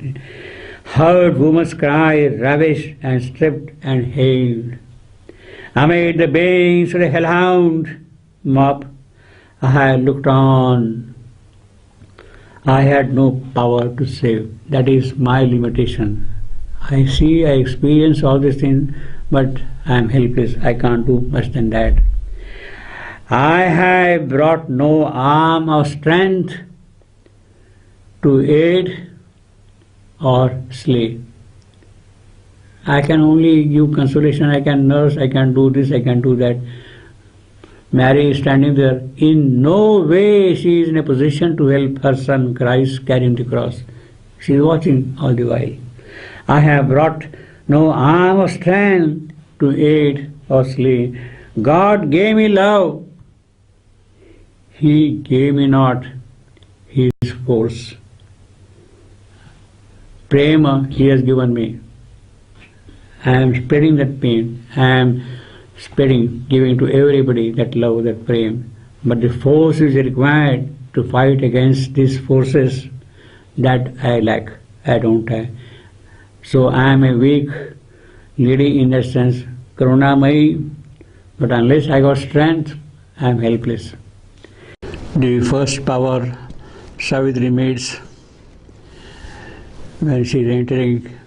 Heard woman's cry, ravished and stripped and haled. Amid the bayings of the hellhound mob, I had looked on. I had no power to save. That is my limitation. I see, I experience all these things, but I am helpless. I can't do much than that. I have brought no arm of strength to aid or slay. I can only give consolation, I can nurse, I can do this, I can do that. Mary is standing there. In no way she is in a position to help her son Christ carrying the cross. She is watching all the while. I have brought no arm of strength to aid or slay. God gave me love. He gave me not His force. Prema He has given me. I am spreading that pain. I am spreading, giving to everybody that love, that prema. But the force is required to fight against these forces that I lack. I don't have. So I am a weak lady in that sense, Karunamayi, but unless I got strength, I am helpless. The first power Savitri meets when she is entering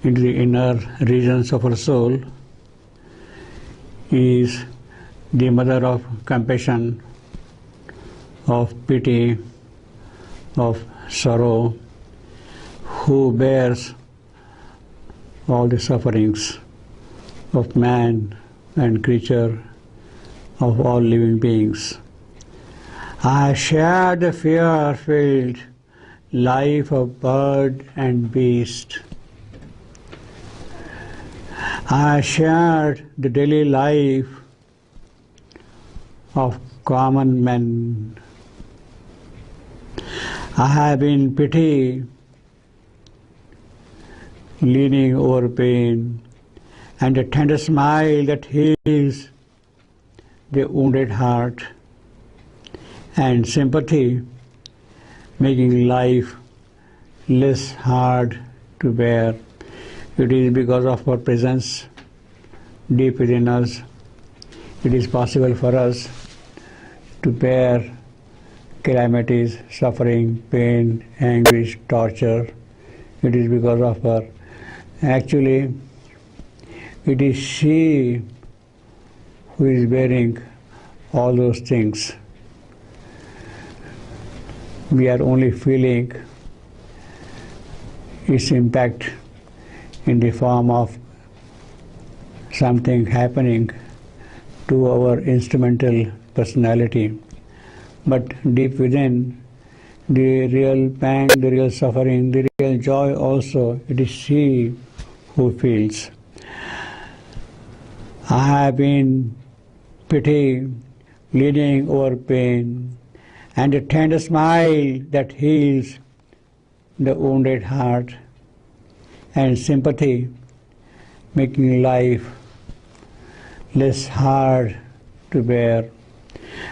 into the inner regions of her soul is the mother of compassion, of pity, of sorrow, who bears all the sufferings of man and creature, of all living beings. I shared the fear-filled life of bird and beast. I shared the daily life of common men. I have been pity, leaning over pain, and a tender smile that heals the wounded heart, and sympathy, making life less hard to bear. It is because of our presence deep within us, it is possible for us to bear calamities, suffering, pain, anguish, torture. It is because of her. Actually, it is she who is bearing all those things. We are only feeling its impact in the form of something happening to our instrumental personality. But deep within, the real pain, the real suffering, the real joy also, it is she who feels. I have been pity leading over pain, and a tender smile that heals the wounded heart, and sympathy making life less hard to bear.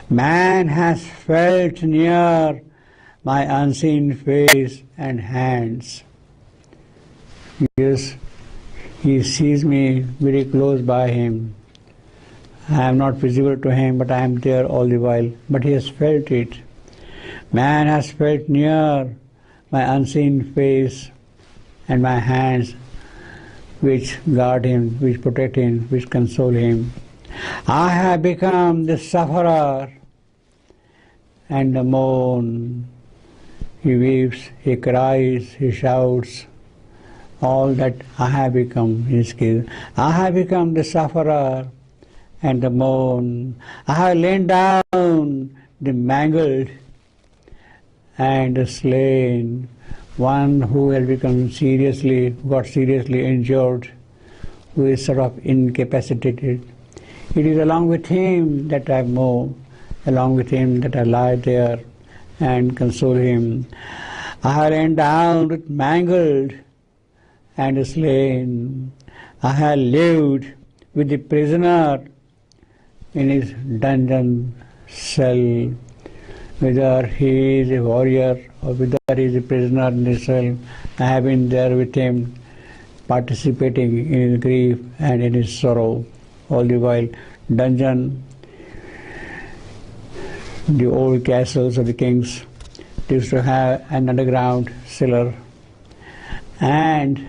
Man has felt near my unseen face and hands. Yes, he sees me very close by him. I am not visible to him, but I am there all the while. But he has felt it. Man has felt near my unseen face and my hands, which guard him, which protect him, which console him. I have become the sufferer and the moan. He weeps, he cries, he shouts. All that I have become in his case. I have become the sufferer and the moan. I have lain down the mangled and the slain, one who has become got seriously injured, who is sort of incapacitated. It is along with him that I move, along with him that I lie there and console him. I have lain down with mangled and slain. I have lived with the prisoner in his dungeon cell, whether he is a warrior or whether he is a prisoner in his cell. I have been there with him, participating in his grief and in his sorrow. All the while, dungeon, the old castles of the kings used to have an underground cellar, and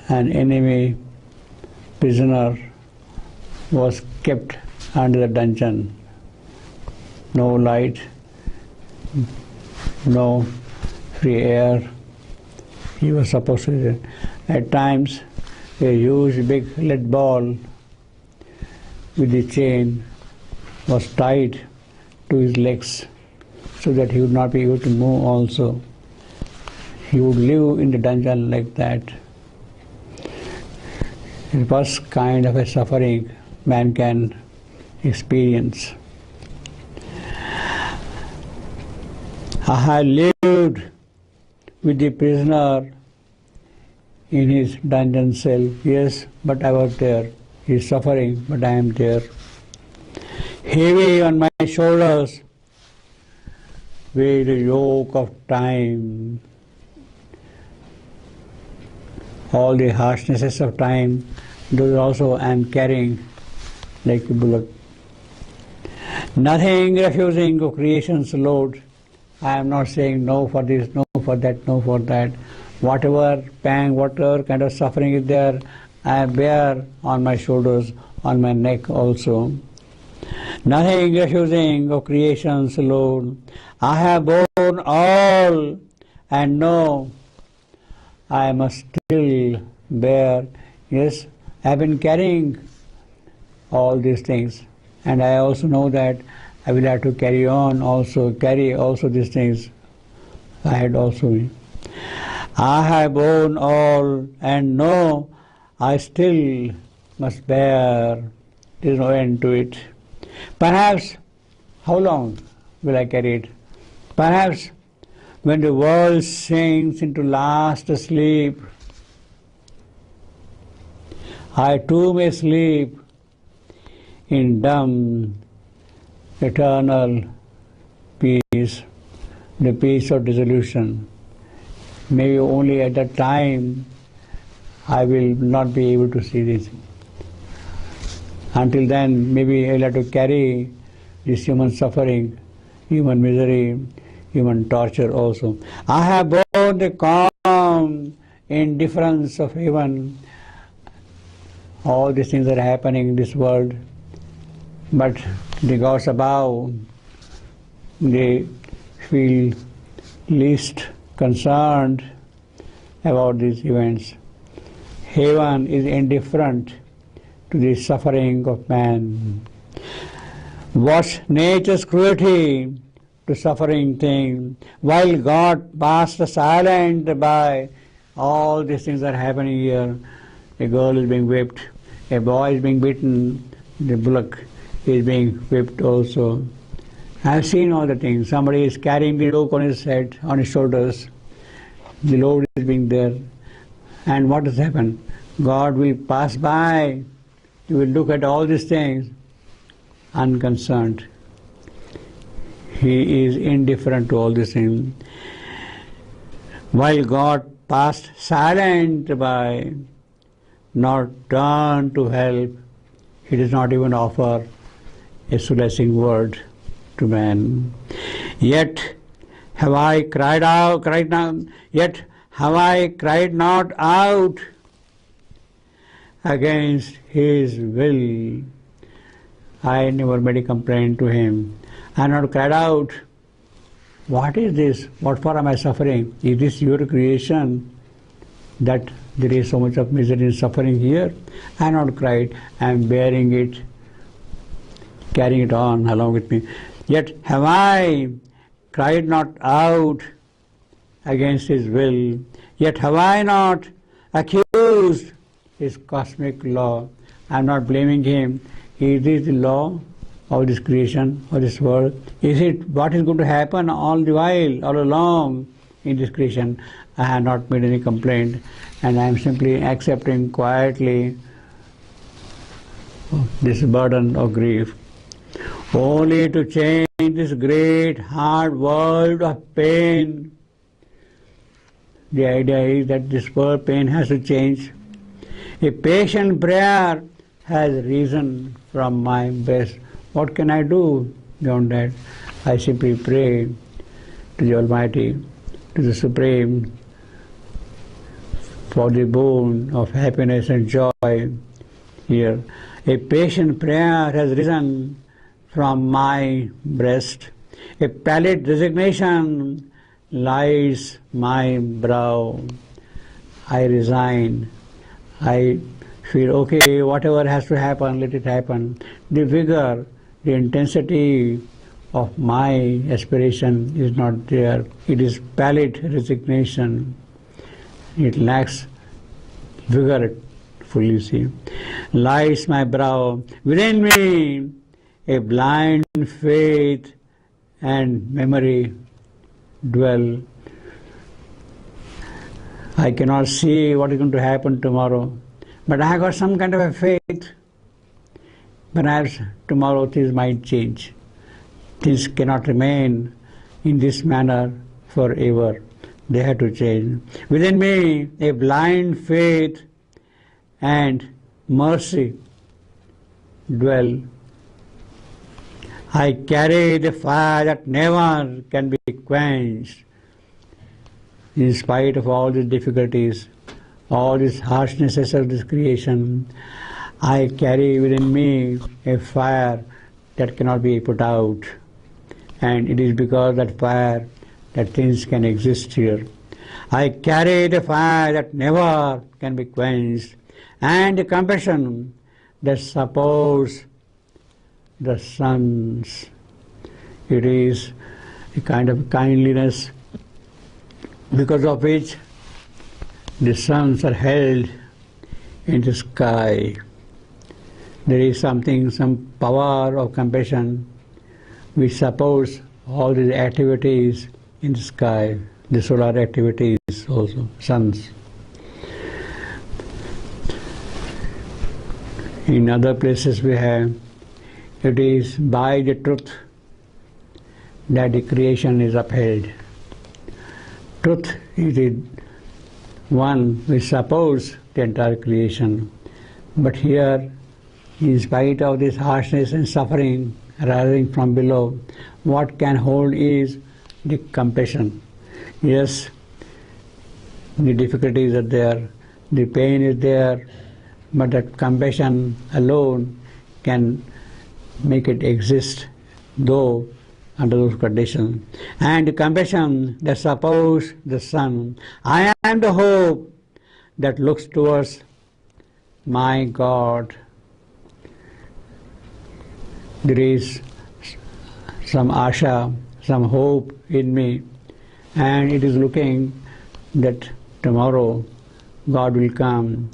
an enemy prisoner was kept under the dungeon. No light, no free air. He was supposed to. At times, a huge big lead ball with the chain was tied to his legs so that he would not be able to move also. He would live in the dungeon like that. It was kind of a suffering man can experience. I had lived with the prisoner in his dungeon cell. Yes, but I was there. He is suffering, but I am there. Heavy on my shoulders weighed the yoke of time. All the harshnesses of time, those also I am carrying like a bullock. Nothing refusing of creation's load. I am not saying no for this, no for that, no for that. Whatever pang, whatever kind of suffering is there, I bear on my shoulders, on my neck also. Nothing refusing of creation's load. I have borne all and know I must still bear. Yes, I have been carrying all these things, and I also know that I will have to carry also these things. I had also. I have borne all and know I still must bear. There is no end to it. Perhaps, how long will I carry it? Perhaps when the world sinks into last sleep, I too may sleep in dumb, eternal peace, the peace of dissolution. Maybe only at that time I will not be able to see this. Until then, maybe I'll have to carry this human suffering human misery, human torture also. I have borne the calm indifference of heaven. All these things are happening in this world, but the gods above, they feel least concerned about these events. Heaven is indifferent to the suffering of man. Watch nature's cruelty to suffering thing, while God passed silent by. All these things are happening here. A girl is being whipped, a boy is being beaten, the bullock is being whipped also. I have seen all the things. Somebody is carrying the yoke on his head, on his shoulders. The load is being there. And what has happened? God will pass by. He will look at all these things unconcerned. He is indifferent to all these things. While God passed silent by, not turned to help, He does not even offer a solacing word to man. Yet have I cried yet have I cried not out against His will. I never made a complaint to Him. I have not cried out, what is this? What for am I suffering? Is this your creation that there is so much of misery and suffering here? I have not cried. I am bearing it, carrying it on along with me. Yet have I cried not out against His will. Yet have I not accused His cosmic law. I am not blaming Him. Is this the law of this creation, of this world? Is it what is going to happen all the while, all along in this creation? I have not made any complaint, and I am simply accepting quietly this burden of grief. Only to change this great hard world of pain. The idea is that this world pain has to change. A patient prayer has risen from my breast. What can I do beyond that? I simply pray to the Almighty, to the Supreme, for the boon of happiness and joy here. A patient prayer has risen from my breast. A pallid resignation lights my brow. I resign. I feel, okay, whatever has to happen, let it happen. The vigor, the intensity of my aspiration is not there. It is pallid resignation. It lacks vigor, fully see. Lights my brow. Within me, a blind faith and memory dwell. I cannot see what is going to happen tomorrow, but I have got some kind of a faith. Perhaps tomorrow things might change. Things cannot remain in this manner forever. They have to change. Within me, a blind faith and mercy dwell. I carry the fire that never can be quenched. In spite of all these difficulties, all these harshnesses of this creation, I carry within me a fire that cannot be put out. And it is because of that fire that things can exist here. I carry the fire that never can be quenched, and the compassion that supports the suns. It is a kind of kindliness because of which the suns are held in the sky. There is something, some power of compassion which supports all these activities in the sky, the solar activities also, suns. In other places we have, it is by the truth that the creation is upheld. Truth is the one which supports the entire creation. But here, in spite of this harshness and suffering rising from below. What can hold is the compassion. Yes, the difficulties are there, the pain is there, but that compassion alone can make it exist, though under those conditions. And the compassion that supports the sun. I am the hope that looks towards my God. There is some asha, some hope in me, and it is looking that tomorrow God will come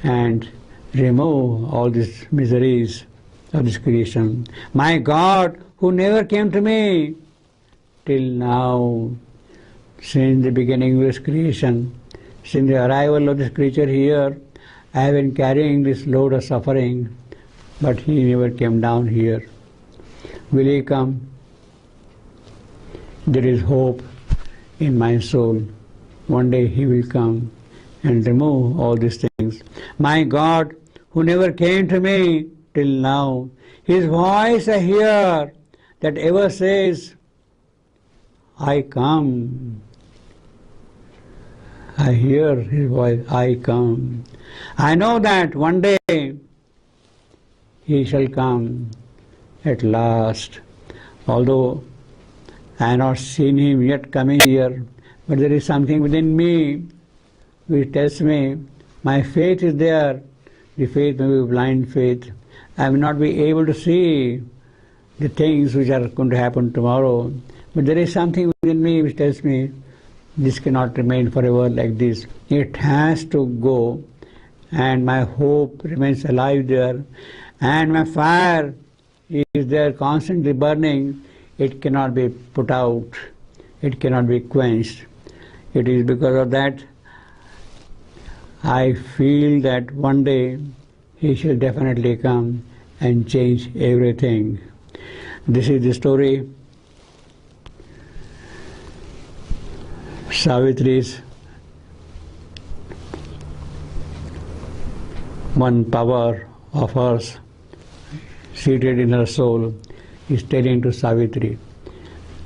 and remove all these miseries of this creation. My God, who never came to me till now, since the beginning of this creation, since the arrival of this creature here, I have been carrying this load of suffering, but He never came down here. Will He come? There is hope in my soul. One day He will come and remove all these things. My God, who never came to me till now, His voice I hear that ever says, I come. I hear His voice, I come. I know that one day He shall come at last. Although I have not seen Him yet coming here, but there is something within me which tells me my faith is there. The faith may be blind faith. I may not be able to see the things which are going to happen tomorrow, but there is something within me which tells me this cannot remain forever like this. It has to go, and my hope remains alive there, and my fire is there constantly burning. It cannot be put out. It cannot be quenched. It is because of that I feel that one day He shall definitely come and change everything. This is the story. Savitri's one power of hers seated in her soul is telling to Savitri,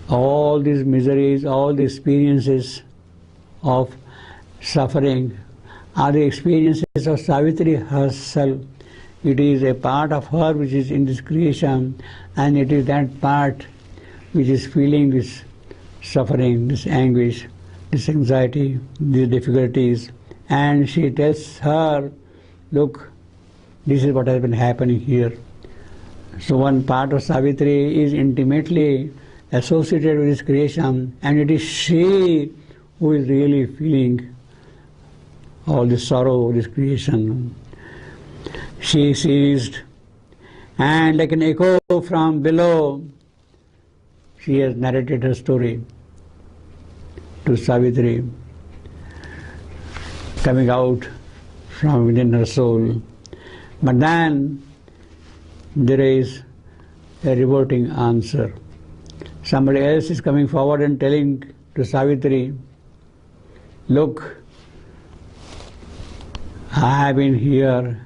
all these miseries, all the experiences of suffering are the experiences of Savitri herself. It is a part of her which is in this creation, and it is that part which is feeling this suffering, this anguish, this anxiety, these difficulties, and she tells her, look, this is what has been happening here. So one part of Savitri is intimately associated with this creation, and it is she who is really feeling all the sorrow of this creation. She seized, and like an echo from below, she has narrated her story to Savitri, coming out from within her soul. But then there is a reverting answer. Somebody else is coming forward and telling to Savitri, look, I have been here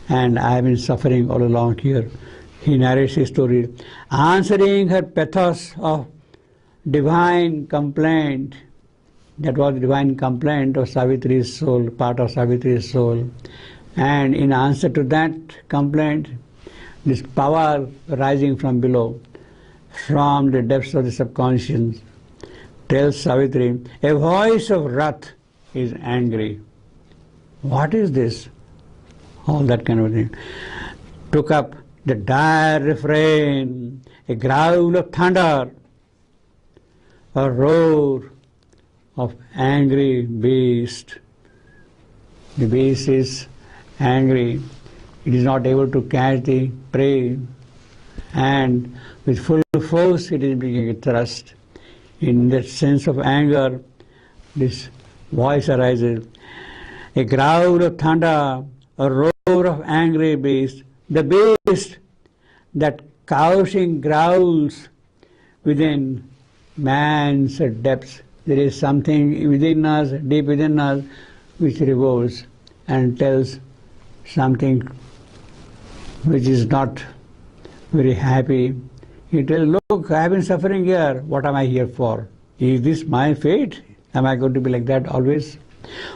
and I have been suffering all along here. He narrates his story, answering her pathos of divine complaint. That was the divine complaint of Savitri's soul, part of Savitri's soul. And in answer to that complaint, this power rising from below, from the depths of the subconscious, tells Savitri, a voice of wrath is angry. What is this? All that kind of thing. Took up the dire refrain, a growl of thunder, a roar of angry beast. The beast is angry. It is not able to catch the prey, and with full force it is being a thrust. In that sense of anger, this voice arises. A growl of thunder, a roar of angry beast. The beast that couching growls within man's depths. There is something within us, deep within us, which revolts and tells something which is not very happy. He tells, look, I have been suffering here. What am I here for? Is this my fate? Am I going to be like that always?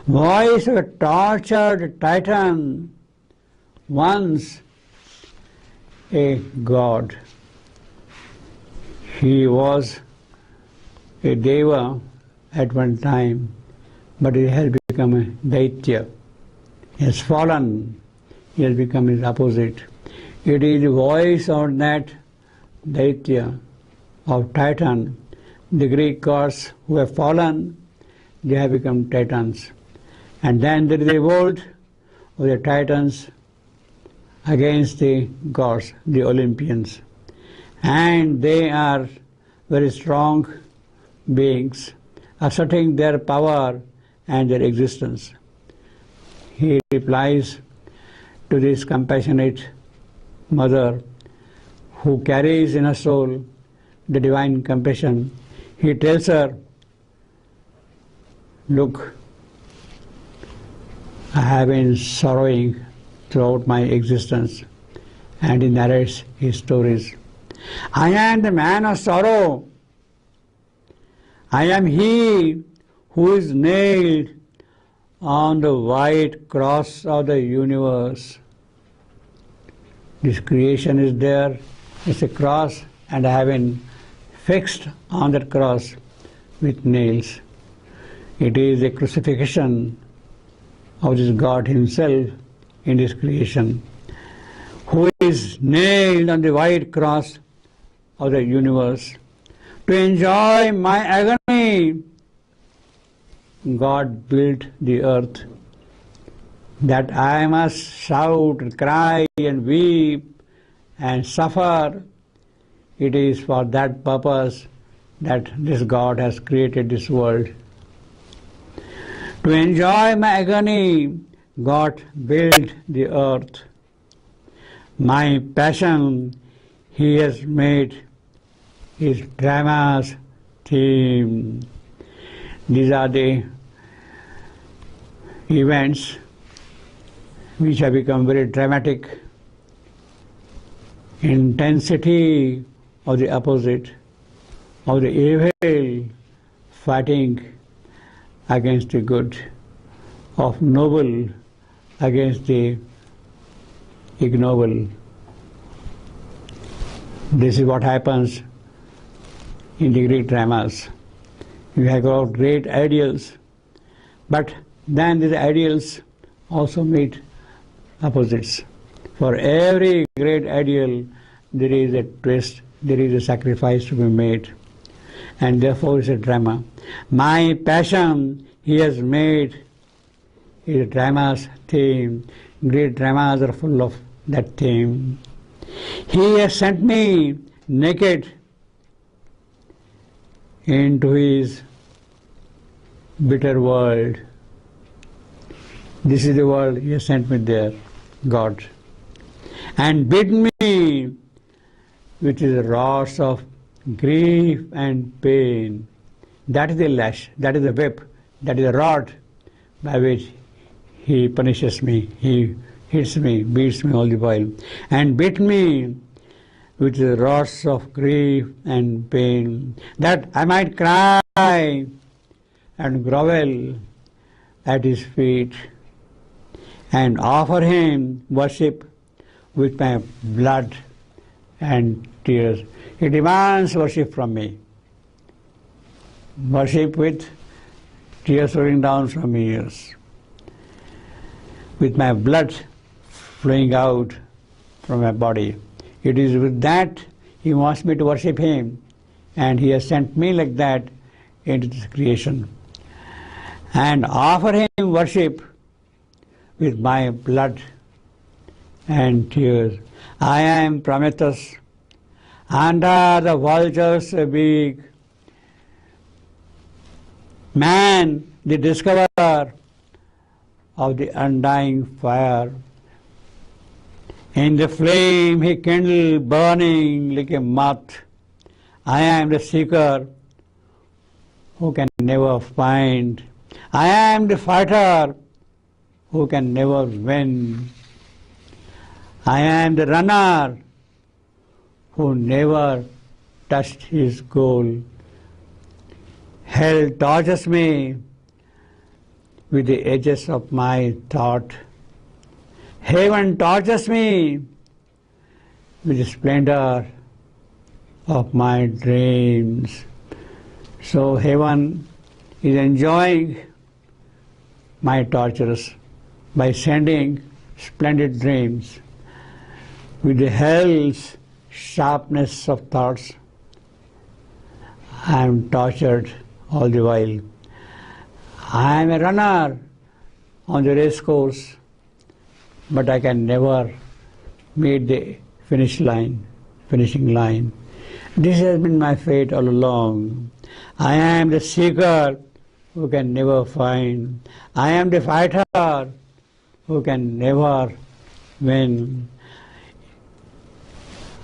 Voice of a tortured titan, once a god. He was a deva at one time, but he has become a daitya. He has fallen. He has become his opposite. It is the voice of that daitya, of titan. The Greek gods who have fallen, they have become titans. And then there is a revolt of the titans against the gods, the Olympians. And they are very strong beings, asserting their power and their existence. He replies to this compassionate mother who carries in her soul the divine compassion. He tells her, look, I have been sorrowing throughout my existence, and he narrates his stories. I am the man of sorrow. I am he who is nailed on the white cross of the universe. This creation is there, it's a cross, and I have been fixed on that cross with nails. It is a crucifixion of this God himself in this creation, who is nailed on the white cross of the universe. To enjoy my agony, God built the earth, that I must shout and cry and weep and suffer. It is for that purpose that this God has created this world. To enjoy my agony, God built the earth. My passion He has made His drama's theme. These are the events which have become very dramatic. Intensity of the opposite, of the evil fighting against the good, of noble against the ignoble. This is what happens in the Greek dramas. You have got great ideals, but then these ideals also meet opposites. For every great ideal, there is a twist, there is a sacrifice to be made, and therefore it's a drama. My passion He has made is a drama's theme. Great dramas are full of that theme. He has sent me naked into His bitter world. This is the world He has sent me there, God. And bid me with His rods of grief and pain. That is the lash, that is the whip, that is the rod by which He punishes me. He hits me, beats me all the while. And beat me with the rods of grief and pain, that I might cry and grovel at His feet and offer Him worship with my blood and tears. He demands worship from me. Worship with tears rolling down from my ears, with my blood flowing out from my body. It is with that He wants me to worship Him, and He has sent me like that into this creation. And offer Him worship with my blood and tears. I am Prometheus, under the vulture's beak, man, the discoverer of the undying fire. In the flame He kindled, burning like a moth. I am the seeker who can never find. I am the fighter who can never win. I am the runner who never touched his goal. Hell tortures me with the edges of my thought. Heaven tortures me with the splendor of my dreams. So heaven is enjoying my tortures by sending splendid dreams. With the hell's sharpness of thoughts, I am tortured all the while. I am a runner on the race course, but I can never meet the finishing line. This has been my fate all along. I am the seeker who can never find. I am the fighter who can never win.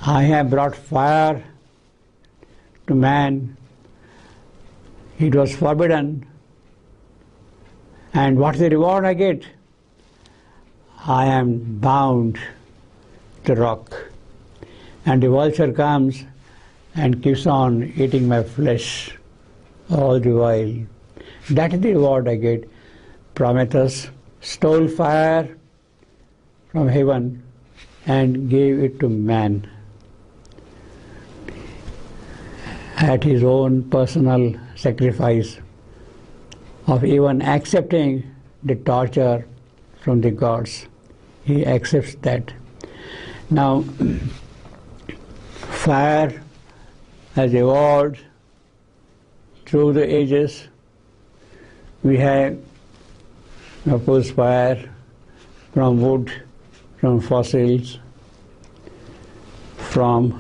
I have brought fire to man. It was forbidden. And what's the reward I get? I am bound to the rock. And the vulture comes and keeps on eating my flesh all the while. That is the reward I get. Prometheus stole fire from heaven and gave it to man at his own personal sacrifice of even accepting the torture from the gods. He accepts that. Now, fire has evolved through the ages. We have, of course, fire from wood, from fossils, from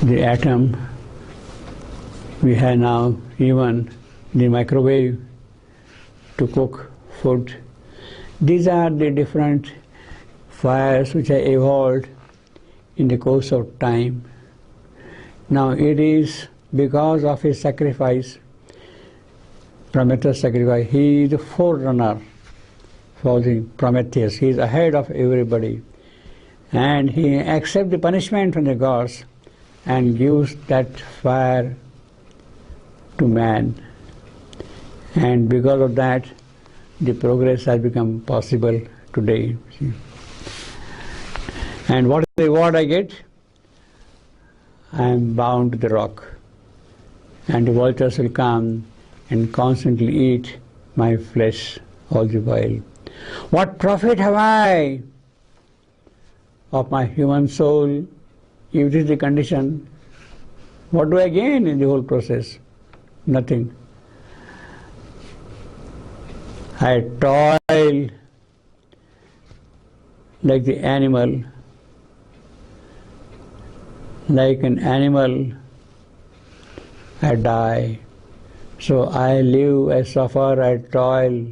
the atom. We have now even the microwave to cook food. These are the different fires which have evolved in the course of time. Now it is because of his sacrifice, Prometheus' sacrifice. He is the forerunner for the Prometheus. He is ahead of everybody. And he accepts the punishment from the gods and gives that fire to man. And because of that, the progress has become possible today. See? And what is the reward I get? I am bound to the rock. And the vultures will come and constantly eat my flesh all the while. What profit have I of my human soul? If this is the condition, what do I gain in the whole process? Nothing. I toil like the animal. Like an animal, I die. So I live, I suffer, I toil.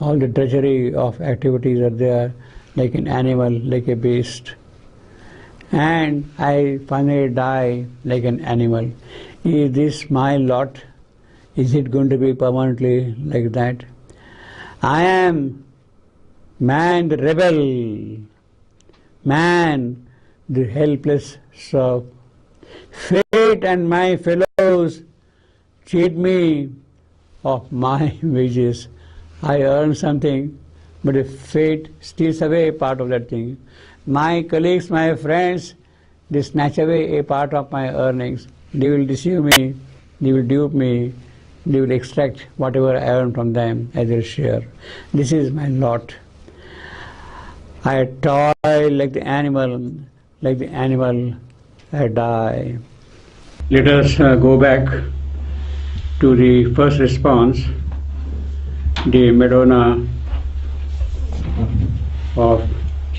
All the drudgery of activities are there, like an animal, like a beast. And I finally die like an animal. Is this my lot? Is it going to be permanently like that? I am man the rebel, man the helpless serf. Fate and my fellows cheat me of my wages. I earn something, but if fate steals away part of that thing, my colleagues, my friends, they snatch away a part of my earnings. They will deceive me, they will dupe me, they will extract whatever I earn from them as their share. This is my lot. I toil like the animal I die. Let us go back to the first response, the Madonna of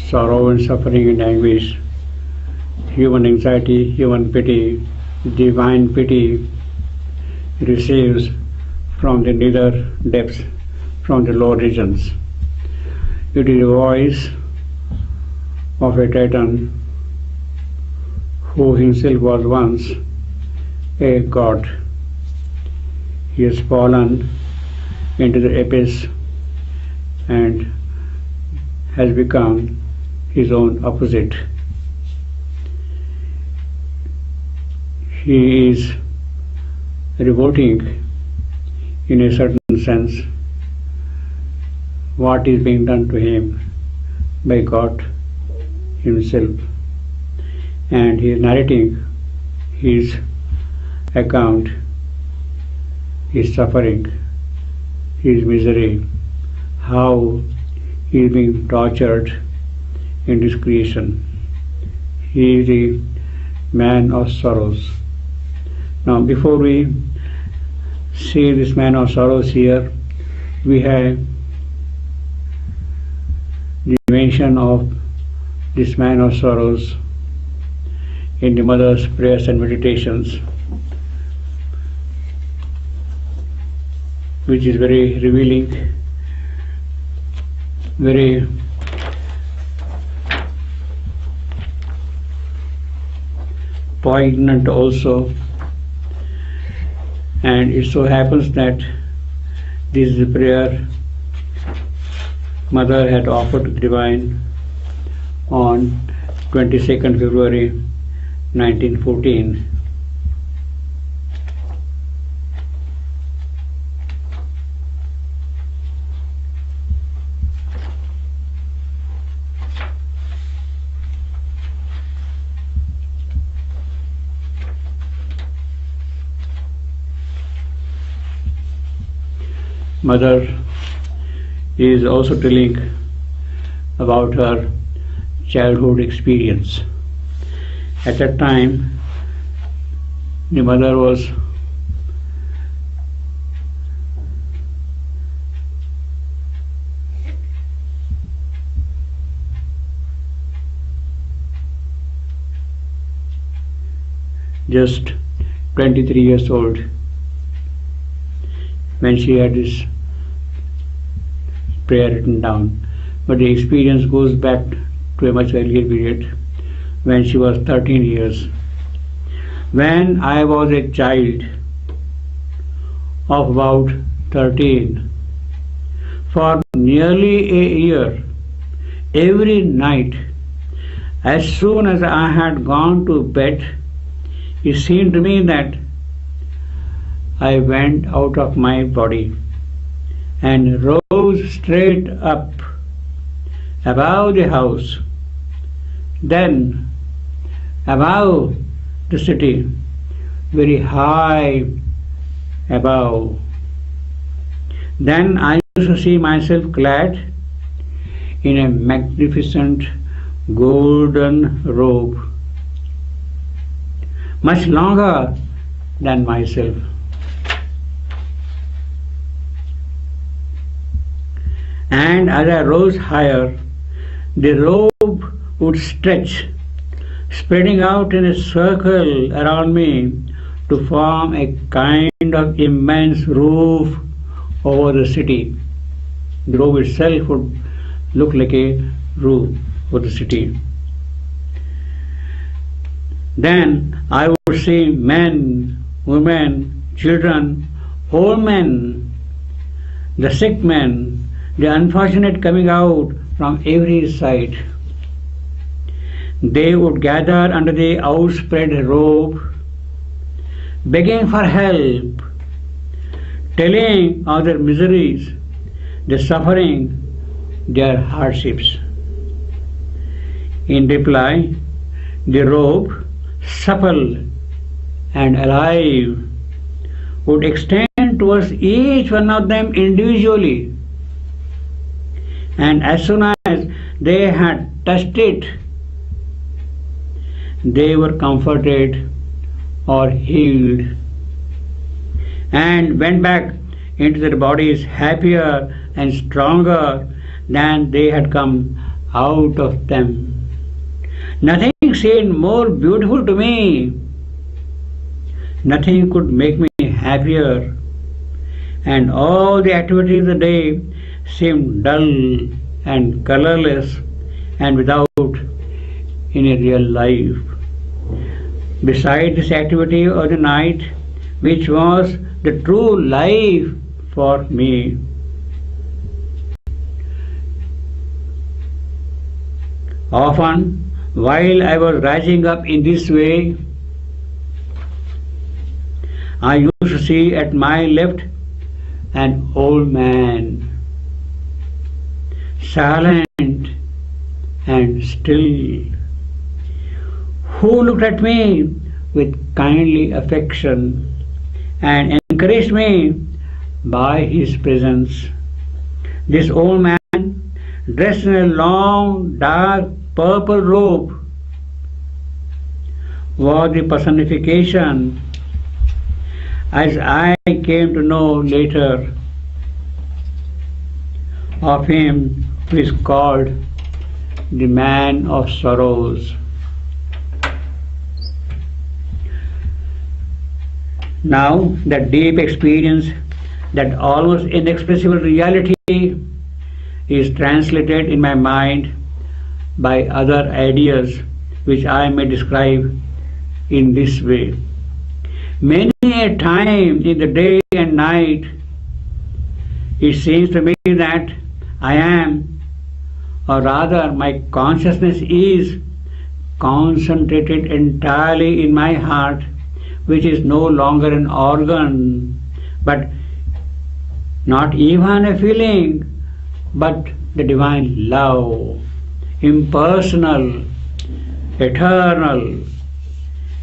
sorrow and suffering and anguish, human anxiety, human pity, divine pity receives from the nether depths, from the lower regions. It is the voice of a Titan who himself was once a god. He has fallen into the abyss and has become his own opposite. He is revolting in a certain sense what is being done to him by God himself, and he is narrating his account, his suffering, his misery, how he is being tortured in this creation. He is the man of sorrows. Now, before we see this man of sorrows here, we have the mention of this man of sorrows in the mother's prayers and meditations, which is very revealing, very poignant also. And it so happens that this is the prayer Mother had offered to the Divine on 22nd February 1914. Mother is also telling about her childhood experience. At that time, the mother was just 23 years old when she had this prayer written down. But the experience goes back to a much earlier period when she was 13 years. When I was a child of about 13, for nearly a year, every night, as soon as I had gone to bed, it seemed to me that I went out of my body and rose straight up above the house, then above the city, very high above. Then I used to see myself clad in a magnificent golden robe, much longer than myself. And as I rose higher, the robe would stretch, spreading out in a circle around me to form a kind of immense roof over the city. The robe itself would look like a roof over the city. Then I would see men, women, children, old men, the sick men, the unfortunate coming out from every side. They would gather under the outspread robe, begging for help, telling of their miseries, their suffering, their hardships. In reply, the robe, supple and alive, would extend towards each one of them individually. And as soon as they had touched it, they were comforted or healed and went back into their bodies happier and stronger than they had come out of them. Nothing seemed more beautiful to me. Nothing could make me happier, and all the activities of the day seemed dull and colorless and without any real life. Beside this activity of the night, which was the true life for me, Often, while I was rising up in this way, I used to see at my left an old man, silent and still, who looked at me with kindly affection and encouraged me by his presence. This old man, dressed in a long dark purple robe, was the personification, as I came to know later, of him who is called the man of sorrows. Now that deep experience, that almost inexpressible reality, is translated in my mind by other ideas which I may describe in this way. Many a time in the day and night, it seems to me that I am, or rather my consciousness is, concentrated entirely in my heart, which is no longer an organ, but not even a feeling, but the divine love, impersonal, eternal.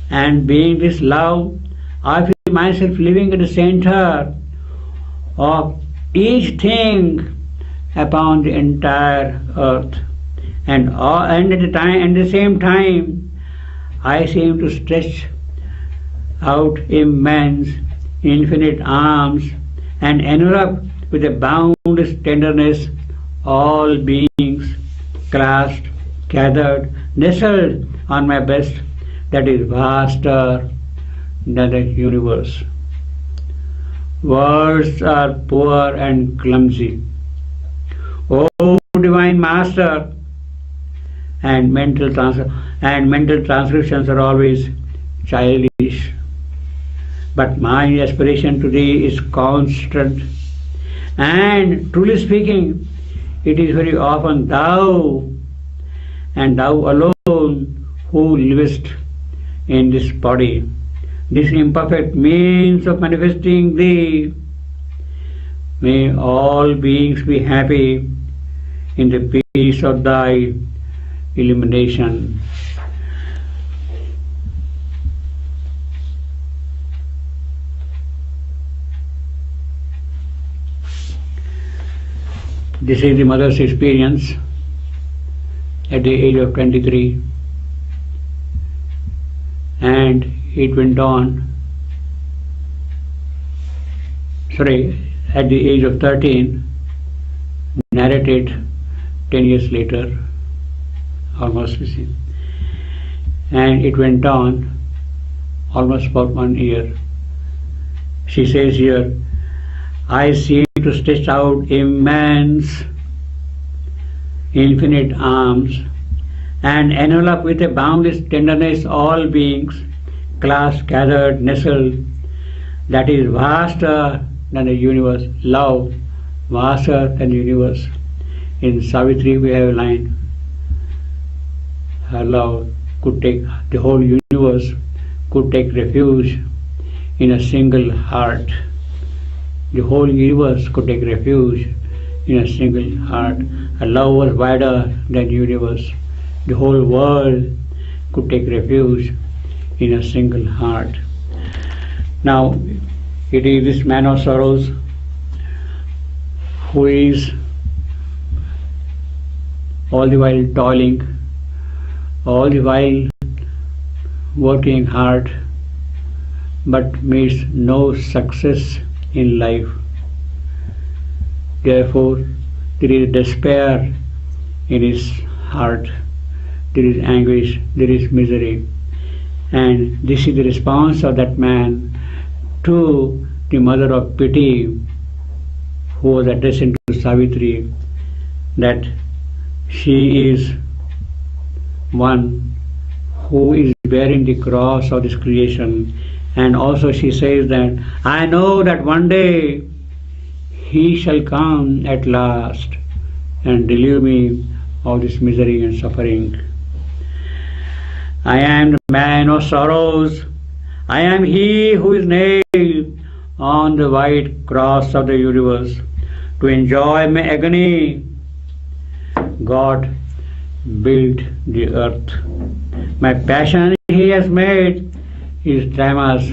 And being this love, I feel myself living at the center of each thing upon the entire earth. And at the same time, I seem to stretch out immense, infinite arms and envelop with a boundless tenderness all beings, clasped, gathered, nestled on my breast that is vaster than the universe. Words are poor and clumsy. O Divine Master, and mental transcriptions are always childish. But my aspiration to Thee is constant, and truly speaking, it is very often Thou, and Thou alone, who livest in this body, this imperfect means of manifesting Thee. May all beings be happy in the peace of Thy illumination. This is the mother's experience at the age of 23, and it went on, at the age of 13, narrated 10 years later, almost, and it went on almost about 1 year. She says here, I seem to stretch out immense, infinite arms and envelop with a boundless tenderness all beings, clasped, gathered, nestled, that is vaster than the universe. Love, vaster than the universe. In Savitri we have a line, her love could take, the whole universe could take refuge in a single heart. The whole universe could take refuge in a single heart. Her love was wider than the universe. The whole world could take refuge in a single heart. Now, it is this man of sorrows who is all the while toiling, all the while working hard, but meets no success in life. Therefore, there is despair in his heart, there is anguish, there is misery. And this is the response of that man to the mother of pity, who was addressing to Savitri, that she is one who is bearing the cross of this creation. And also she says that, I know that one day he shall come at last and relieve me of this misery and suffering. I am the man of sorrows. I am he who is nailed on the white cross of the universe to enjoy my agony. God built the earth. My passion he has made his tremors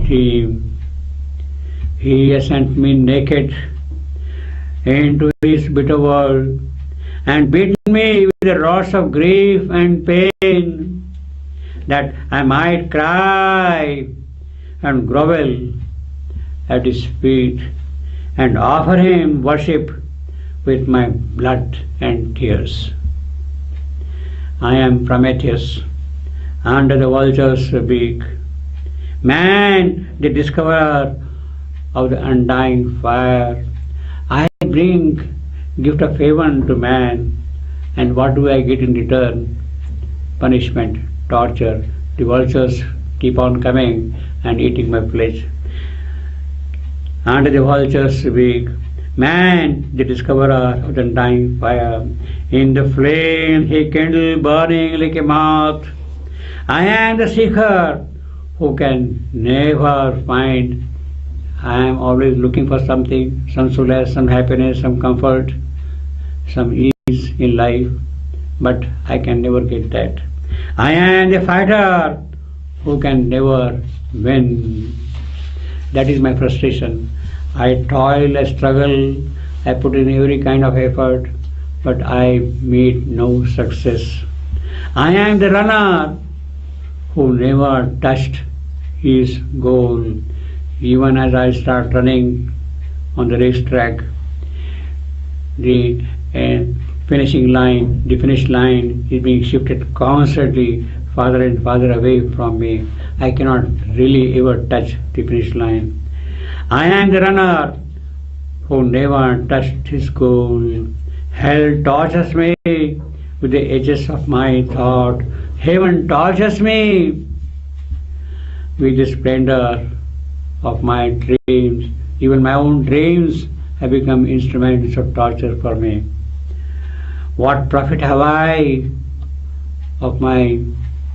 team. He has sent me naked into his bitter world and beaten me with the rods of grief and pain, that I might cry and grovel at his feet and offer him worship with my blood and tears. I am Prometheus under the vulture's beak, man, the discoverer of the undying fire. I bring gift of heaven to man, and what do I get in return? Punishment, torture. The vultures keep on coming and eating my flesh. Under the vulture's beak, man, the discoverer of the undying fire, in the flame he kindled burning like a moth. I am the seeker who can never find. I am always looking for something, some solace, some happiness, some comfort, some ease in life, but I can never get that. I am the fighter who can never win. That is my frustration. I toil, I struggle, I put in every kind of effort, but I meet no success. I am the runner who never touched his goal. Even as I start running on the racetrack, the finishing line, the finish line is being shifted constantly farther and farther away from me. I cannot really ever touch the finish line. I am the runner who never touched his goal. Hell tortures me with the edges of my thought. Heaven tortures me with the splendor of my dreams. Even my own dreams have become instruments of torture for me. What profit have I of my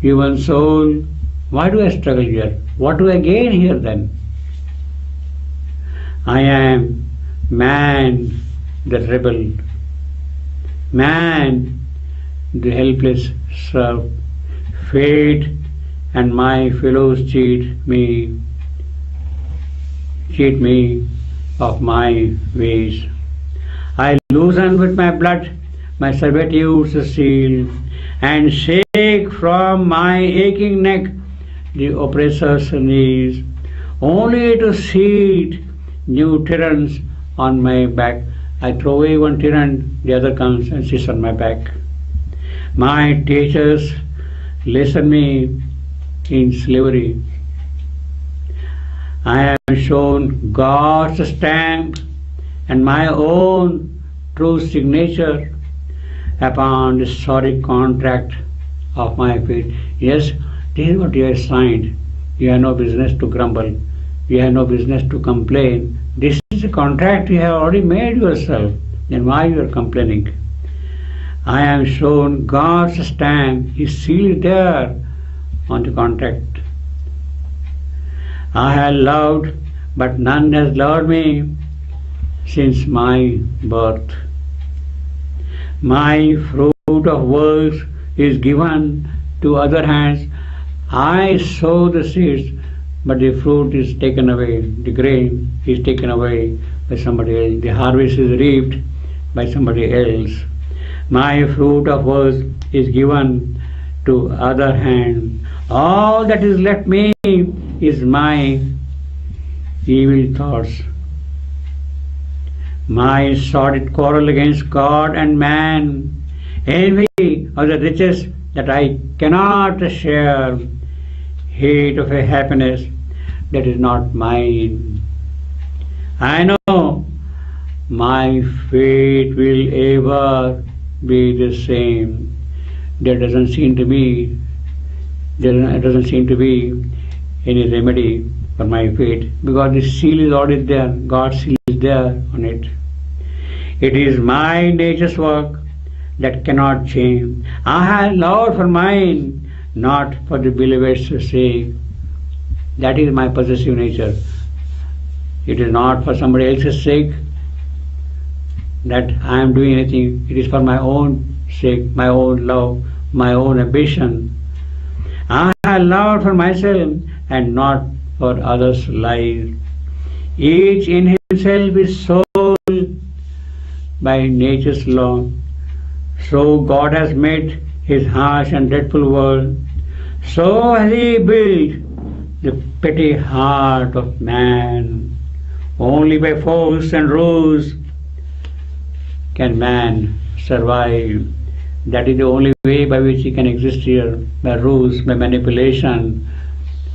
human soul? Why do I struggle here? What do I gain here then? I am man, the rebel, man, the helpless serf. Fate and my fellows cheat me of my ways. I loosen with my blood my servitude's seal, and shake from my aching neck the oppressor's knees, only to seat new tyrants on my back. I throw away one tyrant, the other comes and sits on my back. My teachers lesson me in slavery. I am shown God's stamp and my own true signature upon the sorry contract of my fate. Yes, this is what you have signed. You have no business to grumble. You have no business to complain. This is a contract you have already made yourself. Then why you are complaining? I am shown God's stamp. His seal is there on the contract. I have loved, but none has loved me since my birth. My fruit of works is given to other hands. I sow the seeds, but the fruit is taken away. The grain is taken away by somebody else. The harvest is reaped by somebody else. My fruit of works is given to other hand. All that is left me is my evil thoughts, my sordid quarrel against God and man, envy of the riches that I cannot share, hate of a happiness that is not mine. I know my fate will ever be the same. There doesn't seem to be any remedy for my fate, because the seal is already there. God's seal is there on it. It is my nature's work that cannot change. I have loved for mine, not for the beloved's sake. That is my possessive nature. It is not for somebody else's sake that I am doing anything. It is for my own sake, my own love, my own ambition. I have loved for myself and not for others' lives. Each in himself is soul by nature's law. So God has made his harsh and dreadful world. So has he built the petty heart of man. Only by force and rules can man survive. That is the only way by which he can exist here, by rules, by manipulation,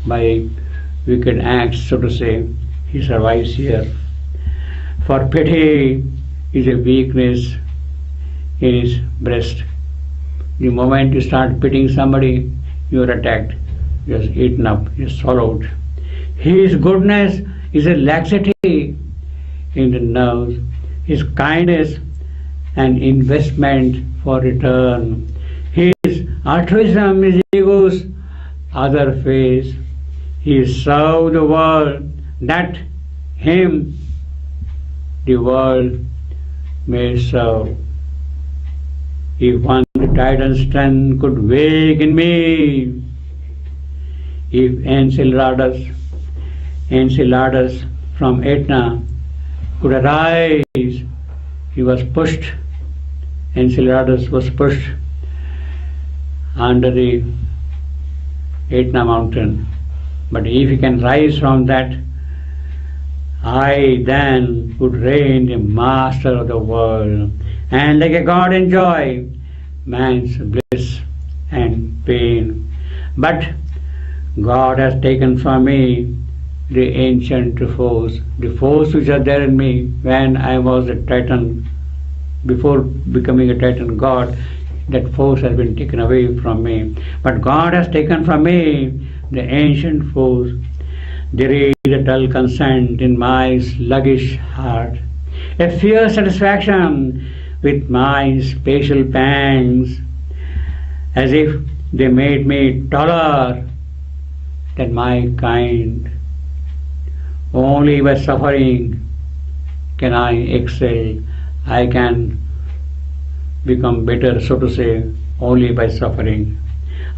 by wicked acts, so to say. He survives here. For pity is a weakness in his breast. The moment you start pitying somebody, you are attacked, you are eaten up, you are swallowed. His goodness is a laxity in the nerves. His kindness an investment for return. His altruism is ego's other face. He served the world that him the world may serve. If one Titan strength could wake in me, if Enceladus from Etna could arise, he was pushed, Enceladus was pushed under the Etna mountain. But if he can rise from that, I then would reign the master of the world, and like a god enjoy man's bliss and pain. But God has taken from me the ancient force, the force which are there in me when I was a Titan, before becoming a Titan god. That force has been taken away from me. But God has taken from me the ancient force. There is a dull consent in my sluggish heart, a fierce satisfaction with my spatial pangs, as if they made me taller than my kind. Only by suffering can I excel. I can become better, so to say, only by suffering.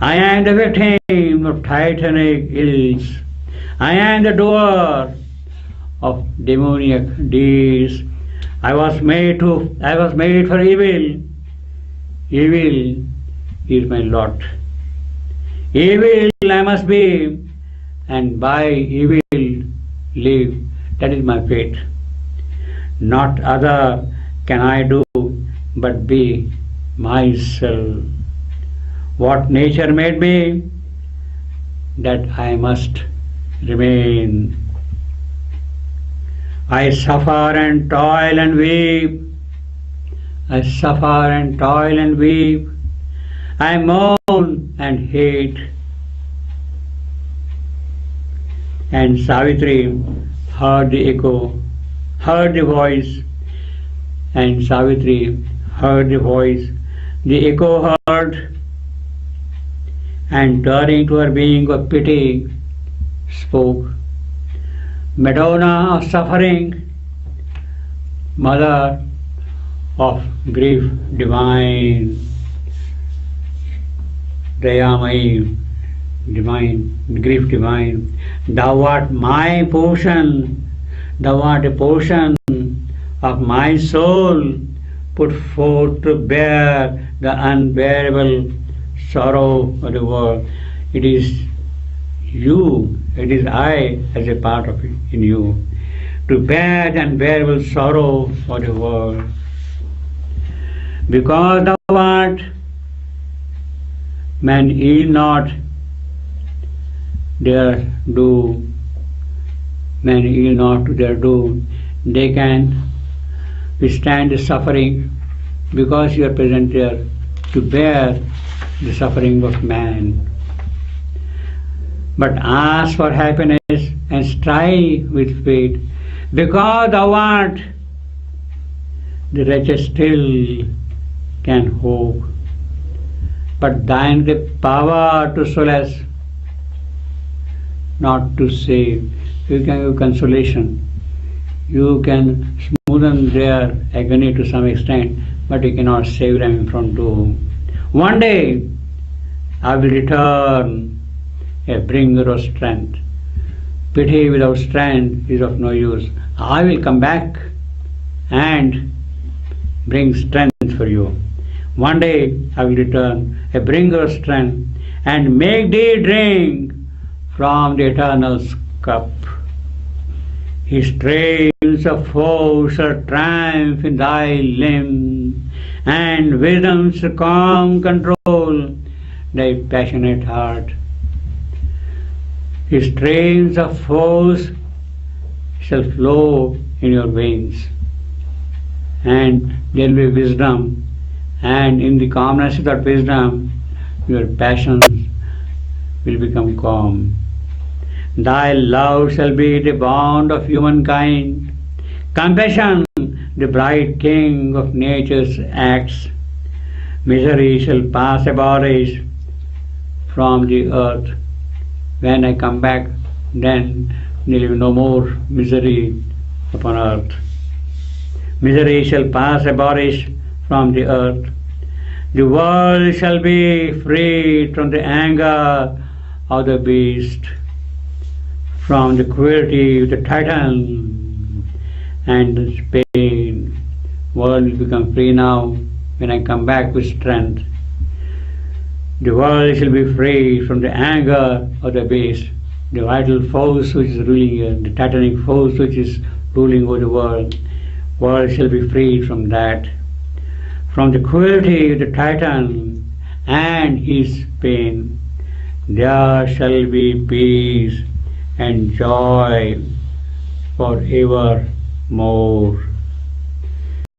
I am the victim of titanic ills. I am the doer of demoniac deeds. I was made for evil. Evil is my lot. Evil I must be, and by evil live. That is my fate. Not other can I do, but be myself. What nature made me, that I must remain. I suffer and toil and weep. I suffer and toil and weep. I mourn and hate. And Savitri heard the echo, heard the voice, and Savitri heard the voice. The echo heard, and turning to her being of pity, spoke. Madonna of suffering, mother of grief divine, Dayamai, divine, grief divine, thou art my portion, thou art a portion of my soul, put forth to bear the unbearable sorrow of the world. It is you, it is I as a part of it in you, to bear the unbearable sorrow for the world. Because thou art, men yield not their due, men yield not to their due. They can withstand the suffering because you are present there to bear the suffering of man. But ask for happiness and strive with fate, because thou art the wretched still, can hope. But thine the power to solace, not to save. You can give consolation. You can smoothen their agony to some extent, but you cannot save them from doom. One day I will return, a bringer of strength. Pity without strength is of no use. I will come back and bring strength for you. One day I will return, a bringer of strength, and make thee drink from the eternal cup. His trails of force shall triumph in thy limb, and wisdom shall calm control thy passionate heart. His trains of force shall flow in your veins, and there will be wisdom, and in the calmness of that wisdom, your passions will become calm. Thy love shall be the bond of humankind, compassion the bright king of nature's acts. Misery shall pass abolished from the earth. When I come back, then there will be no more misery upon earth. Misery shall pass abolished from the earth. The world shall be freed from the anger of the beast, from the cruelty of the titan and its pain. World will become free now when I come back with strength. The world shall be free from the anger of the beast, the vital force which is ruling here, the titanic force which is ruling over the world. World shall be freed from that, from the cruelty of the titan and his pain. There shall be peace and joy forevermore.